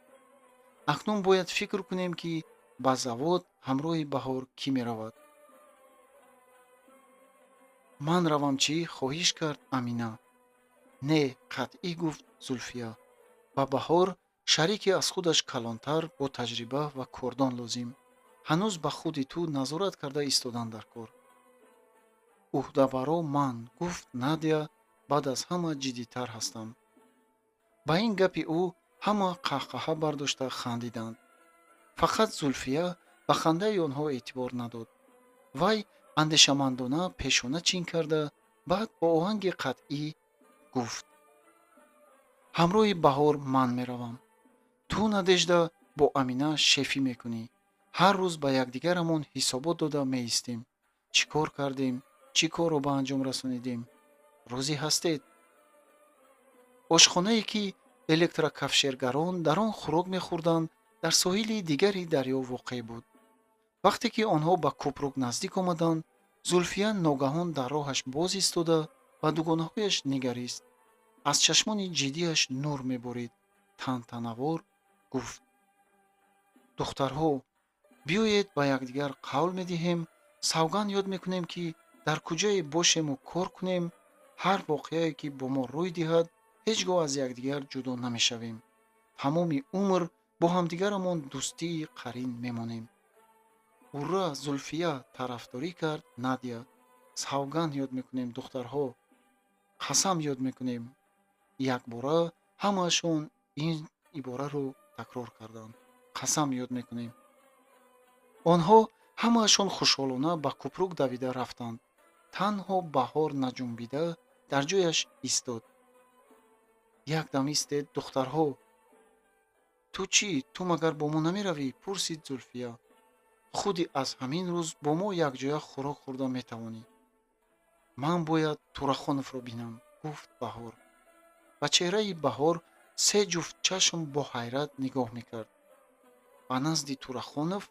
«Акнун бояд фикр кунем, ки ба завод ҳамроҳи Баҳор кӣ меравад?» «Ман равам чӣ?» хоҳиш кард Амина. «Не», қатъӣ гуфт Зульфия. «Ба Баҳор шарике аз худаш калонтар, бо таҷриба ва кордон лозим. ҳанӯз ба худи ту назорат карда истодан дар кор». «Уҳдабаро ман», гуфт Надя баъд аз ҳама ҷиддитар ҳастам. Ба ин гапи ӯ ҳама қаҳқаҳа бардошта хандиданд. Фақат Зульфия ба хандаи онҳо эътибор надод. Вай андешамандона пешона чин карда, баъд бо оҳанги қатъӣ гуфт: «Ҳамроҳи Баҳор ман меравам. Ту, Надежда, бо Амина шефӣ мекунӣ. ҳар рӯз ба якдигарамон ҳисобот дода меистем. Чӣ кор кардем, чӣ корро ба анҷом расонидем. розӣ ҳастед?» Ошхонае, ки электрокафшергарон дар он хӯрок мехӯрданд, дар соҳили дигари дарё воқеъ буд. вақте ки онҳо ба кӯпрук наздик омаданд, Зульфия ногаҳон дар роҳаш боз истода ба дугонаҳояш нигарист. аз чашмони ҷиддиаш нур меборид. тантанавор гуфт: «Духтарҳо, биёед ба якдигар қавл медиҳем, савганд ёд мекунем, ки дар куҷое бошему кор кунем, ҳар воқеае, ки бо мо рӯй диҳад, ҳеҷ гоҳ аз якдигар ҷудо намешавем. тамоми умр бо ҳамдигарамон дӯстии қарин мемонем». «Ура, Зульфия!» тарафдорӣ кард Надя. «Савганд ёд мекунем, духтарҳо. қасам ёд мекунем». якбора ҳамаашон ин ибораро такрор карданд. «Қасам ёд мекунем». онҳо ҳамаашон хушҳолона ба кӯпрук давида рафтанд. танҳо Баҳор наҷунбида дар ҷояш истод. «Якдам истед, духтарҳо». «Ту чӣ? Ту магар бо мо намеравӣ?» пурсид Зульфия. «Худи аз ҳамин рӯз бо мо якҷоя хӯрок хӯрда метавонӣ». «Ман бояд Турахоновро бинам», гуфт Баҳор. ба чеҳраи Баҳор се ҷуфт чашм бо ҳайрат нигоҳ мекард. «Ба назди Турахонов?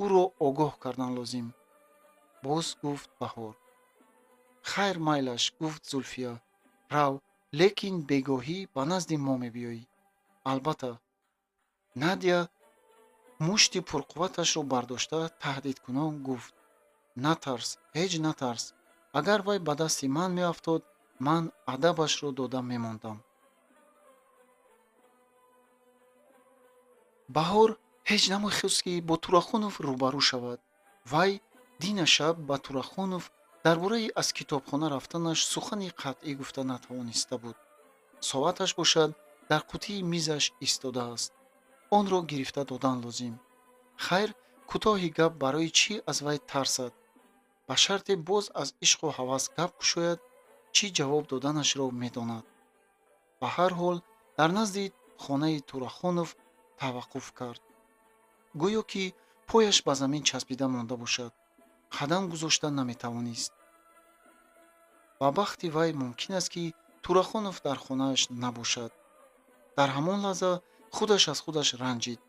Ӯро огоҳ кардан лозим», боз гуфт Баҳор. «Хайр, майлаш», гуфт Зульфия. «Рав, лекин бегоҳӣ ба назди мо мебиёӣ. Албатта». Надя мушти пурқувваташро бардошта таҳдидкунон гуфт: «Натарс, ҳеҷ натарс. агар вай ба дасти ман меафтод, ман адабашро дода мемондам». Баҳор ҳеҷ намехост, ки бо Турахонов рӯбарӯ шавад. вай дина шаб ба Турахонов дар бораи аз китобхона рафтанаш сухани қатъӣ гуфта натавониста буд. соаташ бошад, дар қутии мизаш истодааст. онро гирифта додан лозим. хайр, кӯтоҳи гап барои чӣ аз вай тарсад? ба шарте боз аз ишқу ҳавас гап кушояд, чӣ ҷавоб доданашро медонад. ба ҳар ҳол дар назди хонаи Турахонов таваққуф кард. гӯё ки пояш ба замин часпида монда бошад. қадам гузошта наметавонист. ба бахти вай мумкин аст, ки Турахонов дар хонааш набошад. дар ҳамон лаҳза худаш аз худаш ранҷид.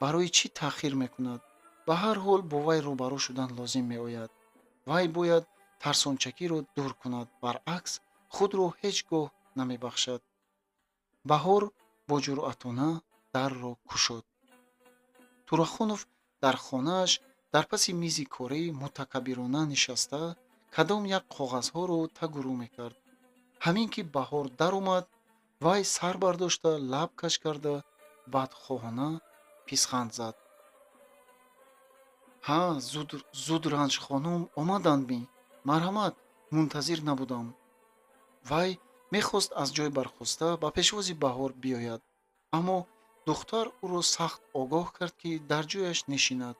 барои чӣ таъхир мекунад? ба ҳар ҳол бо вай рӯбарӯ шудан лозим меояд. вай бояд тарсончакиро дур кунад, баръакс худро ҳеҷ гоҳ намебахшад. Баҳор бо ҷуръатона дарро кушод. Турахонов дар хонааш дар паси мизи корӣ мутакаббирона нишаста, кадом як коғазҳоро тагурӯ мекард. ҳамин ки Баҳор даромад, вай сар бардошта лаб каш карда бадхоҳона писханд зад. «Ҳа, зуд ранҷхонум омаданд ми. Марҳамат, мунтазир набудам». вай мехост аз ҷой бархоста ба пешвози Баҳор биёяд, аммо духтар ӯро сахт огоҳ кард, ки дар ҷояш нишинад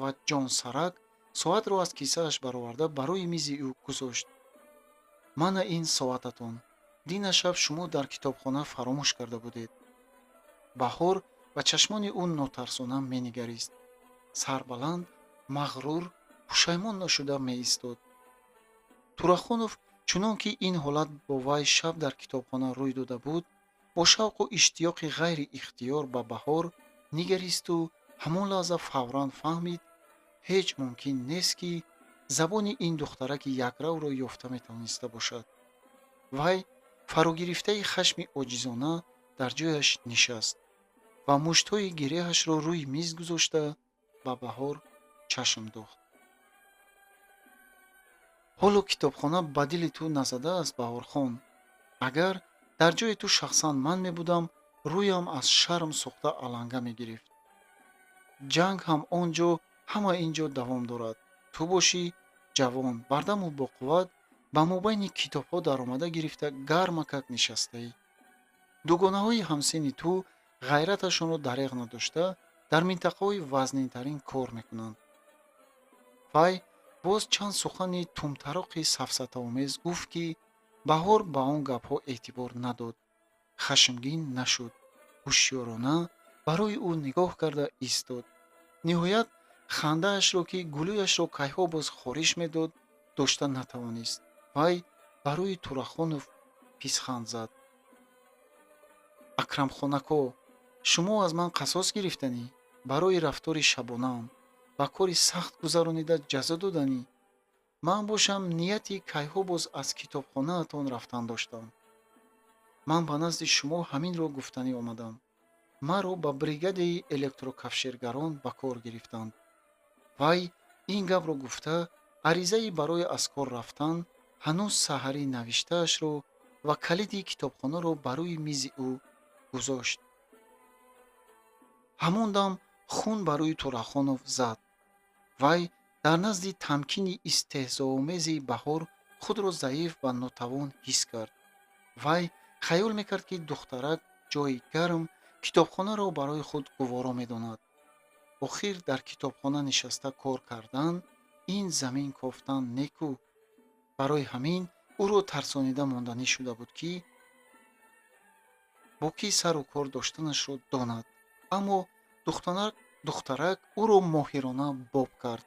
ва ҷонсарак соатро аз кисааш бароварда барои мизи ӯ гузошт. мана ин соататон. дина шаб шумо дар китобхона фаромӯш карда будед. баҳор ба чашмони ӯ нотарсона менигарист. сарбаланд, мағрур, пушаймон нашуда меистод. Турахонов чунон ки ин ҳолат бо вай шаб дар китобхона рӯй дода буд, бо шавқу иштиёқи ғайриихтиёр ба баҳор нигаристу ҳамон лаҳза фавран фаҳмид, ҳеҷ мумкин нест ки забони ин духтараки якравро ёфта метавониста бошад. вай фарогирифтаи хашми оҷизона дар ҷояш нишаст ва муштҳои гиряашро рӯи миз гузошта ба баҳор чашм дохт. ҳоло китобхона ба дили ту назадааст, Баҳорхон? агар дар ҷои ту шахсан ман мебудам, рӯям аз шарм сӯхта аланга мегирифт. ҷанг ҳам он ҷо, ҳама ин ҷо давом дорад. Ту бошӣ ҷавон, бардаму боқувват, ба мобайни китобҳо даромада гирифта гармакак нишастаӣ. дугонаҳои ҳамсини ту ғайраташонро дареғ надошта, дар минтақаҳои вазнинтарин кор мекунанд. вай боз чанд сухани тумтароқи сафсатаомез гуфт ки баҳор ба он гапҳо эътибор надод. хашмгин нашуд. ҳушёрона барои ӯ нигоҳ карда истод. ниҳоят хандаашро, ки гулӯяшро кайҳо боз хориш медод, дошта натавонист. вай ба рӯи Турахонов писханд зад. акрамхонако, шумо аз ман қасос гирифтанӣ? барои рафтори шабонаам ба кори сахт гузаронида ҷазо доданӣ? ман бошам нияти кайҳо боз аз китобхонаатон рафтан доштам. ман ба назди шумо ҳаминро гуфтанӣ омадам. маро ба бригадаи электрокафширгарон ба кор гирифтанд. вай ин гапро гуфта, аризаи барои аз кор рафтан, ҳанӯз саҳарӣ навиштаашро ва калиди китобхонаро ба рӯи мизи ӯ гузошт. ҳамон дам хун ба рӯи Турахонов зад. вай дар назди тамкини истеҳзоомези Баҳор худро заиф ва нотавон ҳис кард. вай хаёл мекард, ки духтарак ҷойи гарм китобхонаро барои худ гуворо медонад. охир дар китобхона нишаста кор кардан, ин замин кофтан неку. барои ҳамин ӯро тарсонида монданӣ шуда буд, ки бо кӣ сару кор доштанашро донад. аммо духтарак ӯро моҳирона боб кард.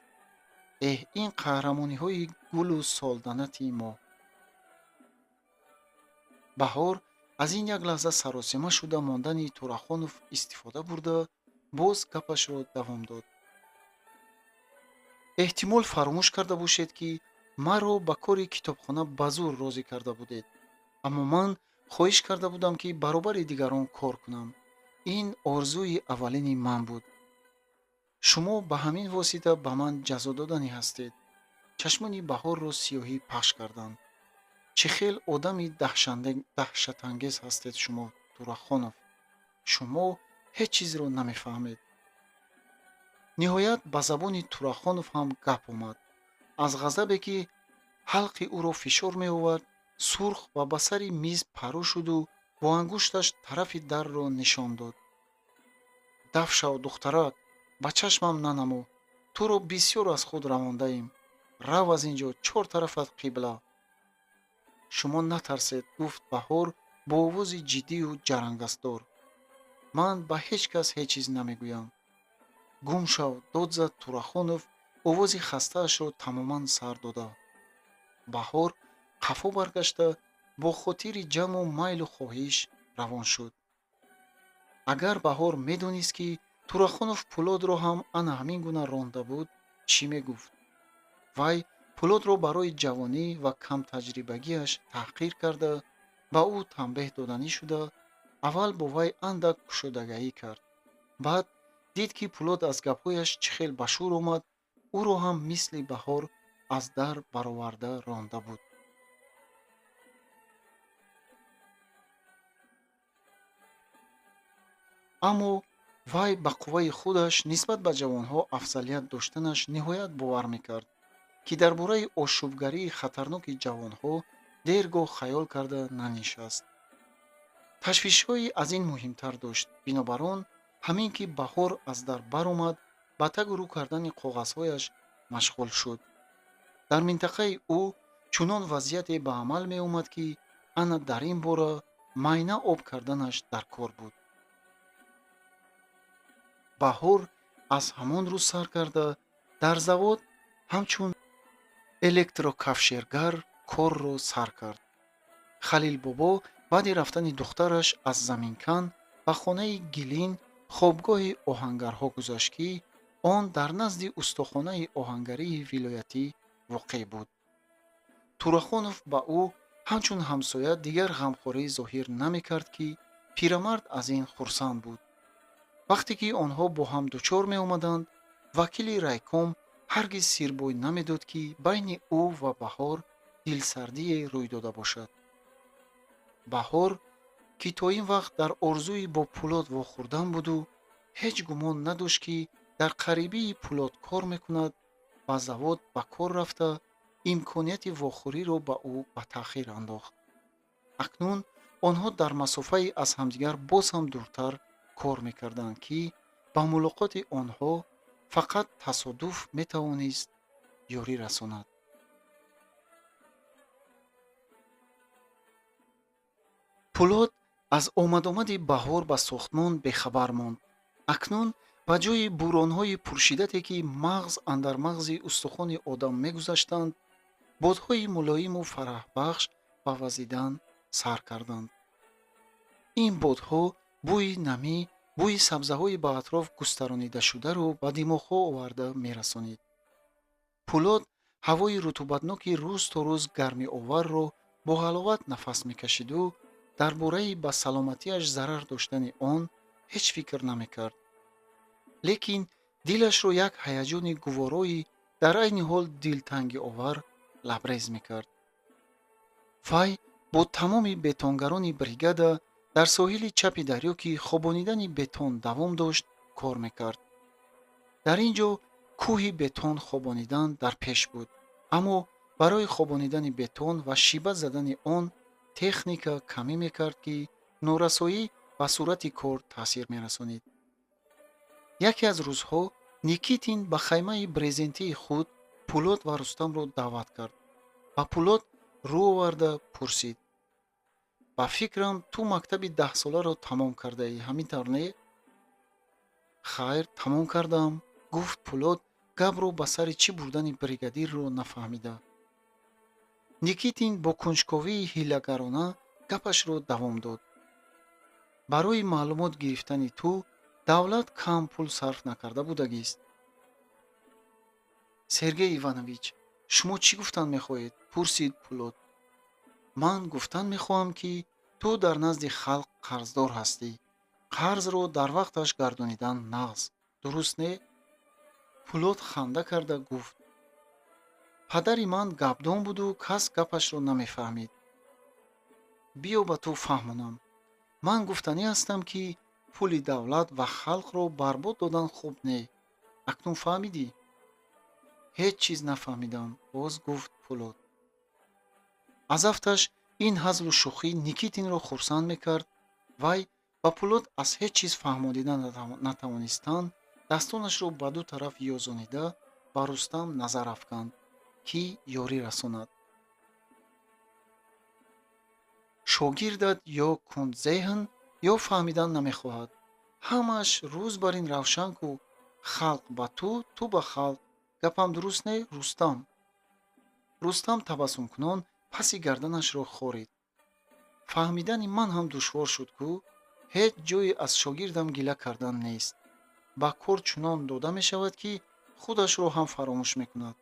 ин қаҳрамониҳои гулу солданати мо. баҳор аз ин як лаҳза саросима шуда мондани Турахонов истифода бурда, боз гапашро давом дод. эҳтимол фаромӯш карда бошед, ки маро ба кори китобхона ба зур розӣ карда будед. аммо ман хоҳиш карда будам, ки баробари дигарон кор кунам. ин орзуи аввалини ман буд. шумо ба ҳамин восита ба ман ҷазо доданӣ ҳастед. чашмони Баҳорро сиёҳӣ пахш карданд. чӣ хел одами даҳшатангез ҳастед шумо, Турахонов. шумо ҳеҷ чизро намефаҳмед. ниҳоят ба забони Турахонов ҳам гап омад. аз ғазабе, ки ҳалқи ӯро фишор меовард, сурх ва ба сари миз парӯ шуду бо ангушташ тарафи дарро нишон дод. даф шав, духтарак, ба чашмам нанамо. туро бисёр аз худ равондаем. рав аз ин ҷо, чор тарафат қибла. шумо натарсед, гуфт Баҳор бо овози ҷиддию ҷарангасдор. ман ба ҳеҷ кас ҳеҷ чиз намегӯям. гум шав, дод зад Турахонов, овози хастаашро тамоман сар дода. баҳор қафо баргашта, бо хотири ҷамъу майлу хоҳиш равон шуд. агар Баҳор медонист, ки Турахонов Пӯлодро ҳам ана ҳамин гуна ронда буд, чӣ мегуфт? вай Пӯлодро барои ҷавонӣ ва камтаҷрибагиаш таҳқир карда, ба ӯ танбеҳ доданӣ шуда, аввал бо вай андак кушодагаӣ кард. баъд дид, ки Пӯлод аз гапҳояш чӣ хел ба шӯр омад, ӯро ҳам мисли Баҳор аз дар бароварда ронда буд. аммо вай ба қувваи худаш нисбат ба ҷавонҳо афзалият доштанаш ниҳоят бовар мекард, ки дар бораи ошӯбгарии хатарноки ҷавонҳо дергоҳ хаёл карда нанишаст. ташвишҳои аз ин муҳимтар дошт. бинобар он ҳамин ки Баҳор аз дар баромад, ба тагу рӯ кардани коғазҳояш машғул шуд. дар минтақаи ӯ чунон вазъияте ба амал меомад, ки ана дар ин бора майна об карданаш дар кор буд. баҳор аз ҳамон рӯз сар карда дар завод ҳамчун электрокафшергар корро сар кард. халил бобо баъди рафтани духтараш аз заминкан ба хонаи гилин хобгоҳи оҳангарҳо гузашт, ки он дар назди устухонаи оҳангарии вилоятӣ воқеъ буд. турахонов ба ӯ ҳамчун ҳамсоя дигар ғамхорӣ зоҳир намекард, ки пирамард аз ин хурсанд буд. вақте ки онҳо бо ҳам дучор меомаданд, вакили райком ҳаргиз сирбой намедод, ки байни ӯ ва баҳор дилсардие рӯй дода бошад. баҳор, ки то ин вақт дар орзуи бо Пулод вохӯрдан буду, ҳеҷ гумон надошт, ки дар қарибии Пулод кор мекунад, ба завод ба кор рафта имконияти вохӯриро ба ӯ ба таъхир андохт. акнун онҳо дар масофае аз ҳамдигар боз ҳам дуртар кор мекарданд, ки ба мулоқоти онҳо фақат тасодуф метавонист ёрӣ расонад. пулод аз омадомади баҳор ба сохтмон бехабар монд. акнун ба ҷои буронҳои пуршиддате, ки мағз андар мағзи устухони одам мегузаштанд, бодҳои мулоиму фараҳбахш ба вазидан сар карданд. ин бодҳо бӯи намӣ, бӯи сабзаҳои ба атроф густаронидашударо ба димоғҳо оварда мерасонид. пулод ҳавои рутубатноки рӯз то рӯз гармиоварро бо ҳаловат нафас мекашиду дар бораи ба саломатиаш зарар доштани он ҳеҷ фикр намекард. лекин дилашро як ҳаяҷони гуворои дар айни ҳол дилтангиовар лабрез мекард. вай бо тамоми бетонгарони бригада дар соҳили чапи дарё, ки хобонидани бетон давом дошт, кор мекард. дар ин ҷо кӯҳи бетон хобонидан дар пеш буд, аммо барои хобонидани бетон ва шиба задани он техника камӣ мекард, ки норасоӣ ба сурати кор таъсир мерасонид. яке аз рӯзҳо Никитин ба хаймаи брезентии худ Пулод ва Рустамро даъват кард. ба Пулод рӯ оварда пурсид: ба фикрам ту мактаби 10-соларо тамом кардаӣ, ҳамин тавр не? хайр, тамом кардам, гуфт Пулод, гапро ба сари чӣ бурдани бригадирро нафаҳмида. Никитин бо кунҷковии ҳилагарона гапашро давом дод. барои маълумот гирифтани ту давлат кам пул сарф накарда будагист. Сергей Иванович, шумо чӣ гуфтан мехоҳед? Пурсид Пулод. ман гуфтан мехоҳам, ки ту дар назди халқ қарздор ҳастӣ. қарзро дар вақташ гардонидан нағз. дуруст не? Пулод ханда карда гуфт: падари ман гапдон буду, кас гапашро намефаҳмид. биё ба ту фаҳмонам. ман гуфтанӣ ҳастам, ки пули давлат ва халқро барбод додан хуб не. акнун фаҳмидӣ? ҳеҷ чиз нафаҳмидам, боз гуфт Пулод. аз афташ ин ҳазлу шӯхӣ Никитинро хурсанд мекард. вай ба Пулод аз ҳеҷ чиз фаҳмонида натавонистан дастонашро ба ду тараф ёзонида ба Рустам назар афканд, ки ёрӣ расонад. шогирдат ё кунdzеҳн ё фаҳмидан намехоҳад. ҳамааш рӯз бар ин равшан ку халқ ба ту, ту ба халқ. гапам дуруст не, Рустам? Рустам табассумкунон паси гарданашро хорид. фаҳмидани ман ҳам душвор шуд ку ҳеҷ ҷое аз шогирдам гила кардан нест. ба кор чунон дода мешавад, ки худашро ҳам фаромӯш мекунад.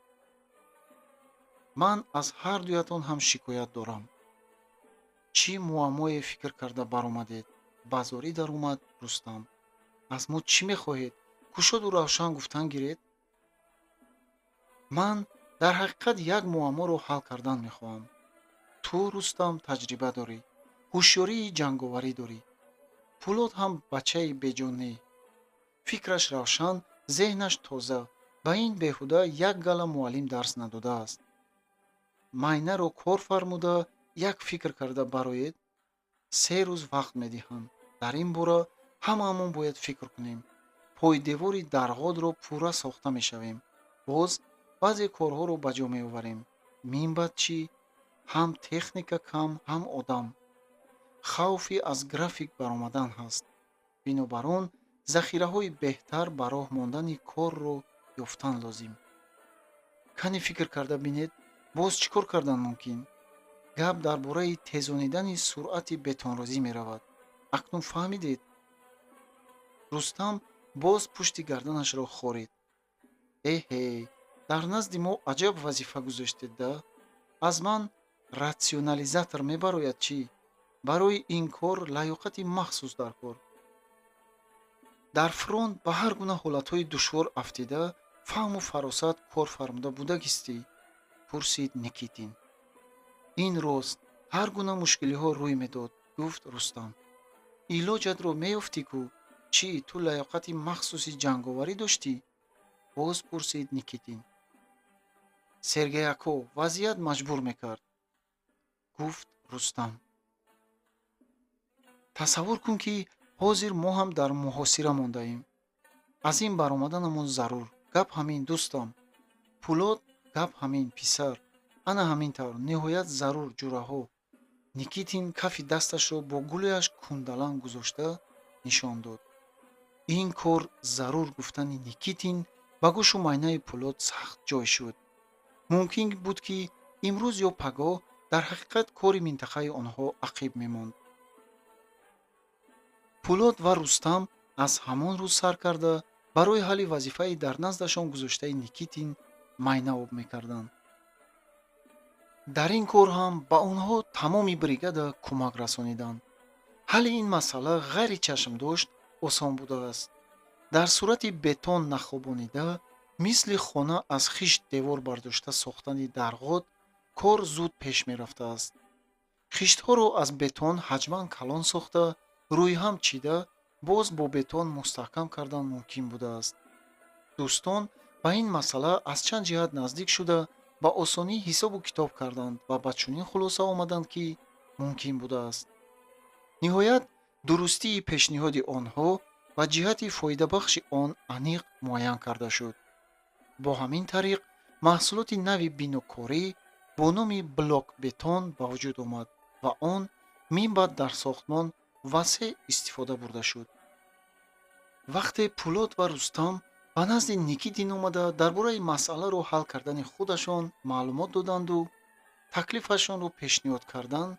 ман аз ҳар дуятон ҳам шикоят дорам. чӣ муаммое фикр карда баромадед? ба зорӣ даромад Рустам. аз мо чӣ мехоҳед? кушоду равшан гуфтан гиред. ман дар ҳақиқат як муамморо ҳал кардан мехоҳам. ту, Рустам, таҷриба дорӣ, ҳушёрии ҷанговарӣ дорӣ. Пулод ҳам бачаи беҷон не. фикраш равшан, зеҳнаш тоза. ба ин беҳуда як гала муаллим дарс надодааст. майнаро кор фармуда як фикр карда бароед. 3 рӯз вақт медиҳам. дар ин бора ҳамаамон бояд фикр кунем. пойдевори дарғодро пурра сохта мешавем. боз баъзе корҳоро ба ҷо меоварем. Минбаъд чӣ? Ҳам техника кам, ҳам одам. хавфи аз график баромадан ҳаст. бинобар он захираҳои беҳтар ба роҳ мондани корро ёфтан лозим. кане фикр карда бинед, боз чӣ кор кардан мумкин? гап дар бораи тезонидани суръати бетонрӯзӣ меравад. акнун фаҳмидед? рустам боз пушти гарданашро хорид. эҳе, дар назди мо аҷаб вазифа гузоштед да? аз ман ратсионализатор мебарояд чӣ? барои ин кор лаёқати махсус дар кор. дар фронт ба ҳар гуна ҳолатҳои душвор афтида, фаҳму фаросат кор фармуда будагистӣ? пурсид Никитин. ин рост, ҳар гуна мушкилиҳо рӯй медод, гуфт Рустам. илоҷатро меёфтӣ кӯ? чӣ, ту лаёқати махсуси ҷанговарӣ доштӣ? боз пурсид Никитин. Сергей ако, вазъият маҷбур мекард, гуфт Рустам. тасаввур кун, ки ҳозир мо ҳам дар муҳосира мондаем. аз ин баромаданамон зарур. гап ҳамин, дӯстам. Пулот, гап ҳамин, писар. ана ҳамин тавр, ниҳоят зарур, ҷураҳо. Никитин кафи дасташро бо гулӯяш кундалан гузошта нишон дод. ин кор зарур гуфтани Никитин ба гӯшу майнаи Пулот сахт ҷой шуд. мумкин буд, ки имрӯз ё пагоҳ дар ҳақиқат кори минтақаи онҳо ақиб мемонд. Пулот ва Рустам аз ҳамон рӯз сар карда барои ҳалли вазифаи дар наздашон гузоштаи Никитин майна об мекарданд. дар ин кор ҳам ба онҳо тамоми бригада кӯмак расониданд. ҳалли ин масъала ғайри чашмдошт осон будааст. дар сурати бетон нахобонида, мисли хона аз хишт девор бардошта сохтани дарғот кор зуд пеш мерафтааст. хиштҳоро аз бетон ҳаҷман калон сохта, рӯи ҳам чида, боз бо бетон мустаҳкам кардан мумкин будааст. дӯстон ба ин масъала аз чанд ҷиҳат наздик шуда, ба осонӣ ҳисобу китоб карданд ва ба чунин хулоса омаданд, ки мумкин будааст. ниҳоят дурустии пешниҳоди онҳо ва ҷиҳати фоидабахши он аниқ муайян карда шуд. бо ҳамин тариқ маҳсулоти нави бинокорӣ бо номи блок-бетон ба вуҷуд омад ва он минбаъд дар сохтмон васеъ истифода бурда шуд. вақте Пулот ва Рустам ба назди Никитин омада дар бораи масъаларо ҳал кардани худашон маълумот доданду таклифашонро пешниҳод карданд,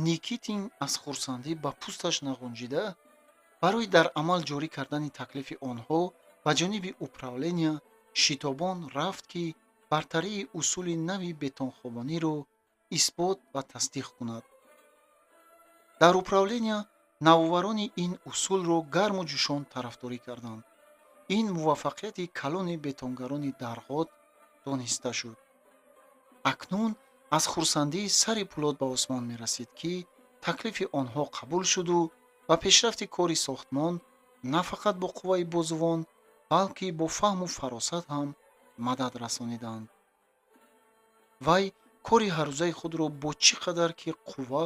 Никитин аз хурсандӣ ба пӯсташ нағунҷида, барои дар амал ҷорӣ кардани таклифи онҳо ба ҷониби управления шитобон рафт, ки бартарии усули нави бетонхобониро исбот ва тасдиқ кунад. дар управления навоварони ин усулро гарму ҷӯшон тарафдорӣ карданд. ин муваффақияти калони бетонгарони дарғот дониста шуд. акнун аз хурсандӣ сари Пулот ба осмон мерасид, ки таклифи онҳо қабул шуду ва пешрафти кори сохтмон на фақат бо қувваи бозувон, балки бо фаҳму фаросат ҳам мадад расониданд. вай кори ҳаррӯзаи худро бо чӣ қадар ки қувва,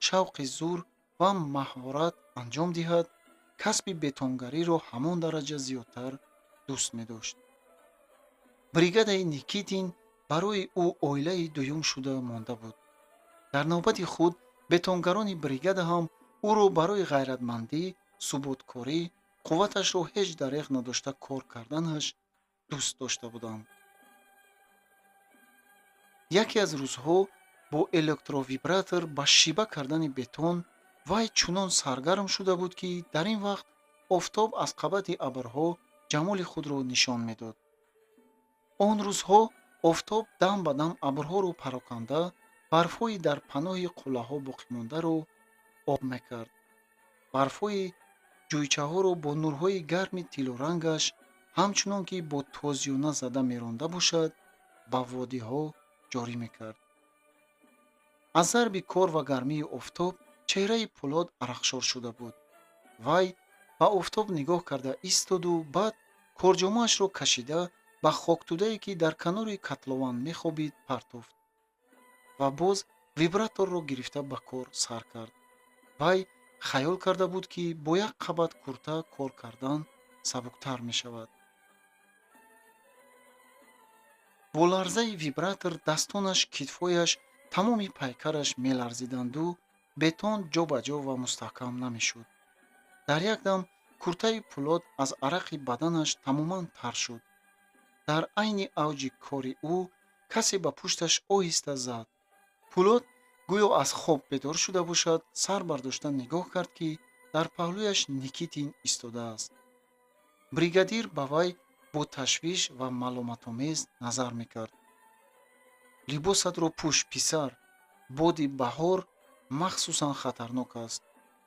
шавқи зур ва маҳорат анҷом диҳад, касби бетонгариро ҳамон дараҷа зиёдтар дӯст медошт. бригадаи Никитин барои ӯ оилаи дуюм шуда монда буд. дар навбати худ бетонгарони бригада ҳам ӯро барои ғайратмандӣ, субуткорӣ, қувваташро ҳеҷ дареғ надошта кор карданаш дӯст дошта буданд. яке аз рӯзҳо бо электровибратор ба шиба кардани бетон вай чунон саргарм шуда буд, ки дар ин вақт офтоб аз қабати абрҳо ҷамоли худро нишон медод. он рӯзҳо офтоб дам ба дам абрҳоро пароканда, барфҳои дар паноҳи қуллаҳо боқимондаро об мекард. барфҳои ҷӯйчаҳоро бо нурҳои гарми тиллорангаш, ҳамчунон ки бо тозёна зада меронда бошад, ба водиҳо ҷорӣ мекард. аз зарби кор ва гармии офтоб чеҳраи Пулот арақшор шуда буд. вай ба офтоб нигоҳ карда истоду баъд корҷомаашро кашида ба хоктудае, ки дар канори котлован мехобид, партофт ва боз вибраторро гирифта ба кор сар кард. вай хаёл карда буд, ки бо як қабат курта кор кардан сабуктар мешавад. бо ларзаи вибратор дастонаш, китфояш, тамоми пайкараш меларзиданду бетон ҷо ба ҷо ва мустаҳкам намешуд. дар як дам куртаи Пулод аз арақи баданаш тамоман тар шуд. дар айни авҷи кори ӯ касе ба пушташ оҳиста зад. Пулод гӯё аз хоб бедор шуда бошад, сар бардошта нигоҳ кард, ки дар паҳлӯяш Никитин истодааст. бригадир ба вай бо ташвиш ва маломатомез назар мекард. либосатро пӯш, писар. боди баҳор махсусан хатарнок аст.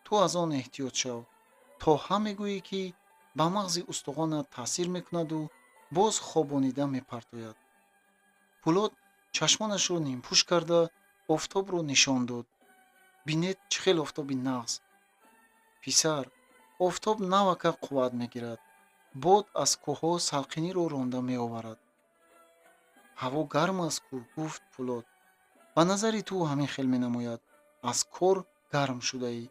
ту аз он эҳтиёт шав, то ҳам мегӯӣ, ки ба мағзи устухонат таъсир мекунаду боз хобонида мепартояд. Пулод чашмонашро нимпӯш карда офтобро нишон дод. бинед чӣ хел офтоби нағз. писар, офтоб навака қувват мегирад. бод аз кӯҳҳо салқиниро ронда меоварад. ҳаво гарм аст кӯ, гуфт Пулод. ба назари ту ҳамин хел менамояд. аз кор гарм шудаӣ.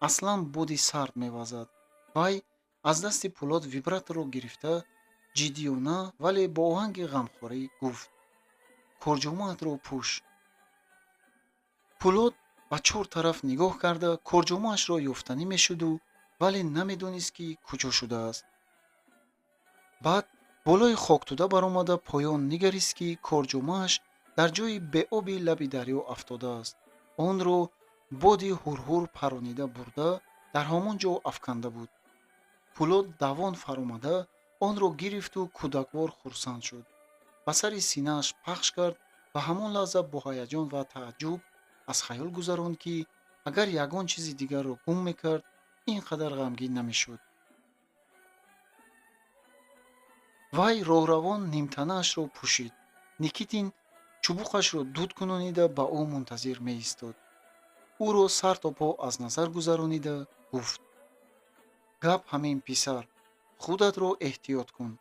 аслан боди сард мевазад. вай аз дасти Пулод вибраторро гирифта, ҷиддиёна вале бо оҳанги ғамхорӣ гуфт: корҷомаатро пӯш. Пулод ба чор тараф нигоҳ карда корҷомаашро ёфтанӣ мешуду, вале намедонист, ки куҷо шудааст. баъд болои хоктуда баромада поён нигарист, ки корҷомааш дар ҷои беоби лаби дарё афтодааст. онро боди ҳурҳур паронида бурда дар ҳамон ҷо афканда буд. Пулод давон фаромада онро гирифту кӯдаквор хурсанд шуд. ба сари синааш пахш кард ва ҳамон лаҳза бо ҳаяҷон ва тааҷҷуб аз хаёл гузаронд, ки агар ягон чизи дигарро гум мекард, ин қадар ғамгин намешуд. вай роҳравон нимтанаашро пӯшид. Никитин чубуқашро дуд кунонида ба ӯ мунтазир меистод. ӯро сар то по аз назар гузаронида гуфт: гап ҳамин, писар. худатро эҳтиёт кун.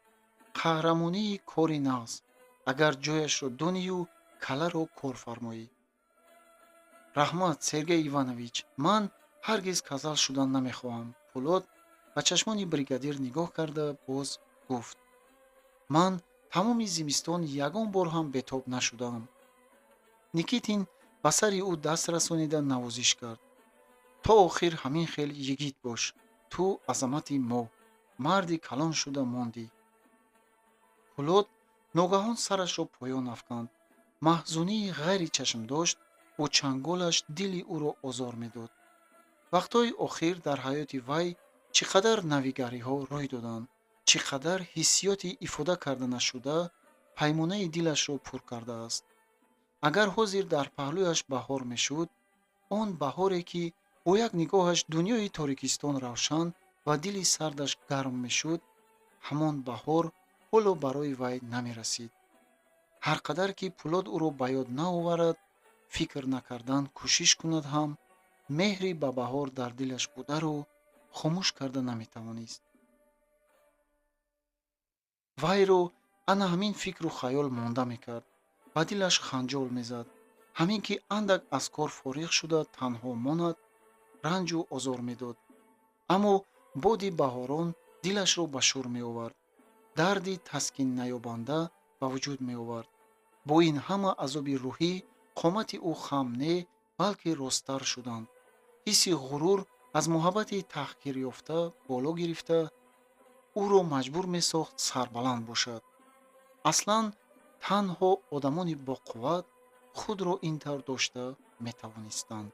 қаҳрамонии кори нағз. агар ҷояшро донию каларо кор фармоӣ. раҳмат, Сергей Иванович, ман ҳаргиз казал шудан намехоҳам. Пулод ба чашмони бригадир нигоҳ карда боз гуфт: ман тамоми зимистон ягон бор ҳам бетоб нашудаам. Никитин ба сари ӯ даст расонида навозиш кард: то охир ҳамин хел йигит бош. ту азамати мо, марди калон шуда мондӣ. Пулод ногаҳон сарашро поён афканд. маҳзунии ғайри чашмдошт бо чанголаш дили ӯро озор медод. вақтҳои охир дар ҳаёти вай чӣ қадар навигариҳо рӯй доданд, чӣ қадар ҳиссиёти ифода карда нашуда паймонаи дилашро пур кардааст. агар ҳозир дар паҳлӯяш баҳор мешуд, он баҳоре, ки бо як нигоҳаш дунёи торикистон равшан ва дили сардаш гарм мешуд, ҳамон баҳор ҳоло барои вай намерасид. ҳар қадар ки Пулод ӯро ба ёд наоварад, фикр накардан кӯшиш кунад ҳам, меҳри ба баҳор дар дилаш бударо хомӯш карда наметавонист. вайро ана ҳамин фикру хаёл монда мекард. ба дилаш ханҷол мезад. ҳамин ки андак аз кор фориғ шуда танҳо монад, ранҷу озор медод. аммо боди баҳорон дилашро ба шӯр меовард. дарди таскин наёбанда ба вуҷуд меовард. бо ин ҳама азоби рӯҳӣ қомати ӯ хам не, балки росттар шуданд. ҳисси ғурур аз муҳаббати таҳқирёфта боло гирифта, ӯро маҷбур месохт сарбаланд бошад. аслан танҳо одамони боқувват худро ин тавр дошта метавонистанд.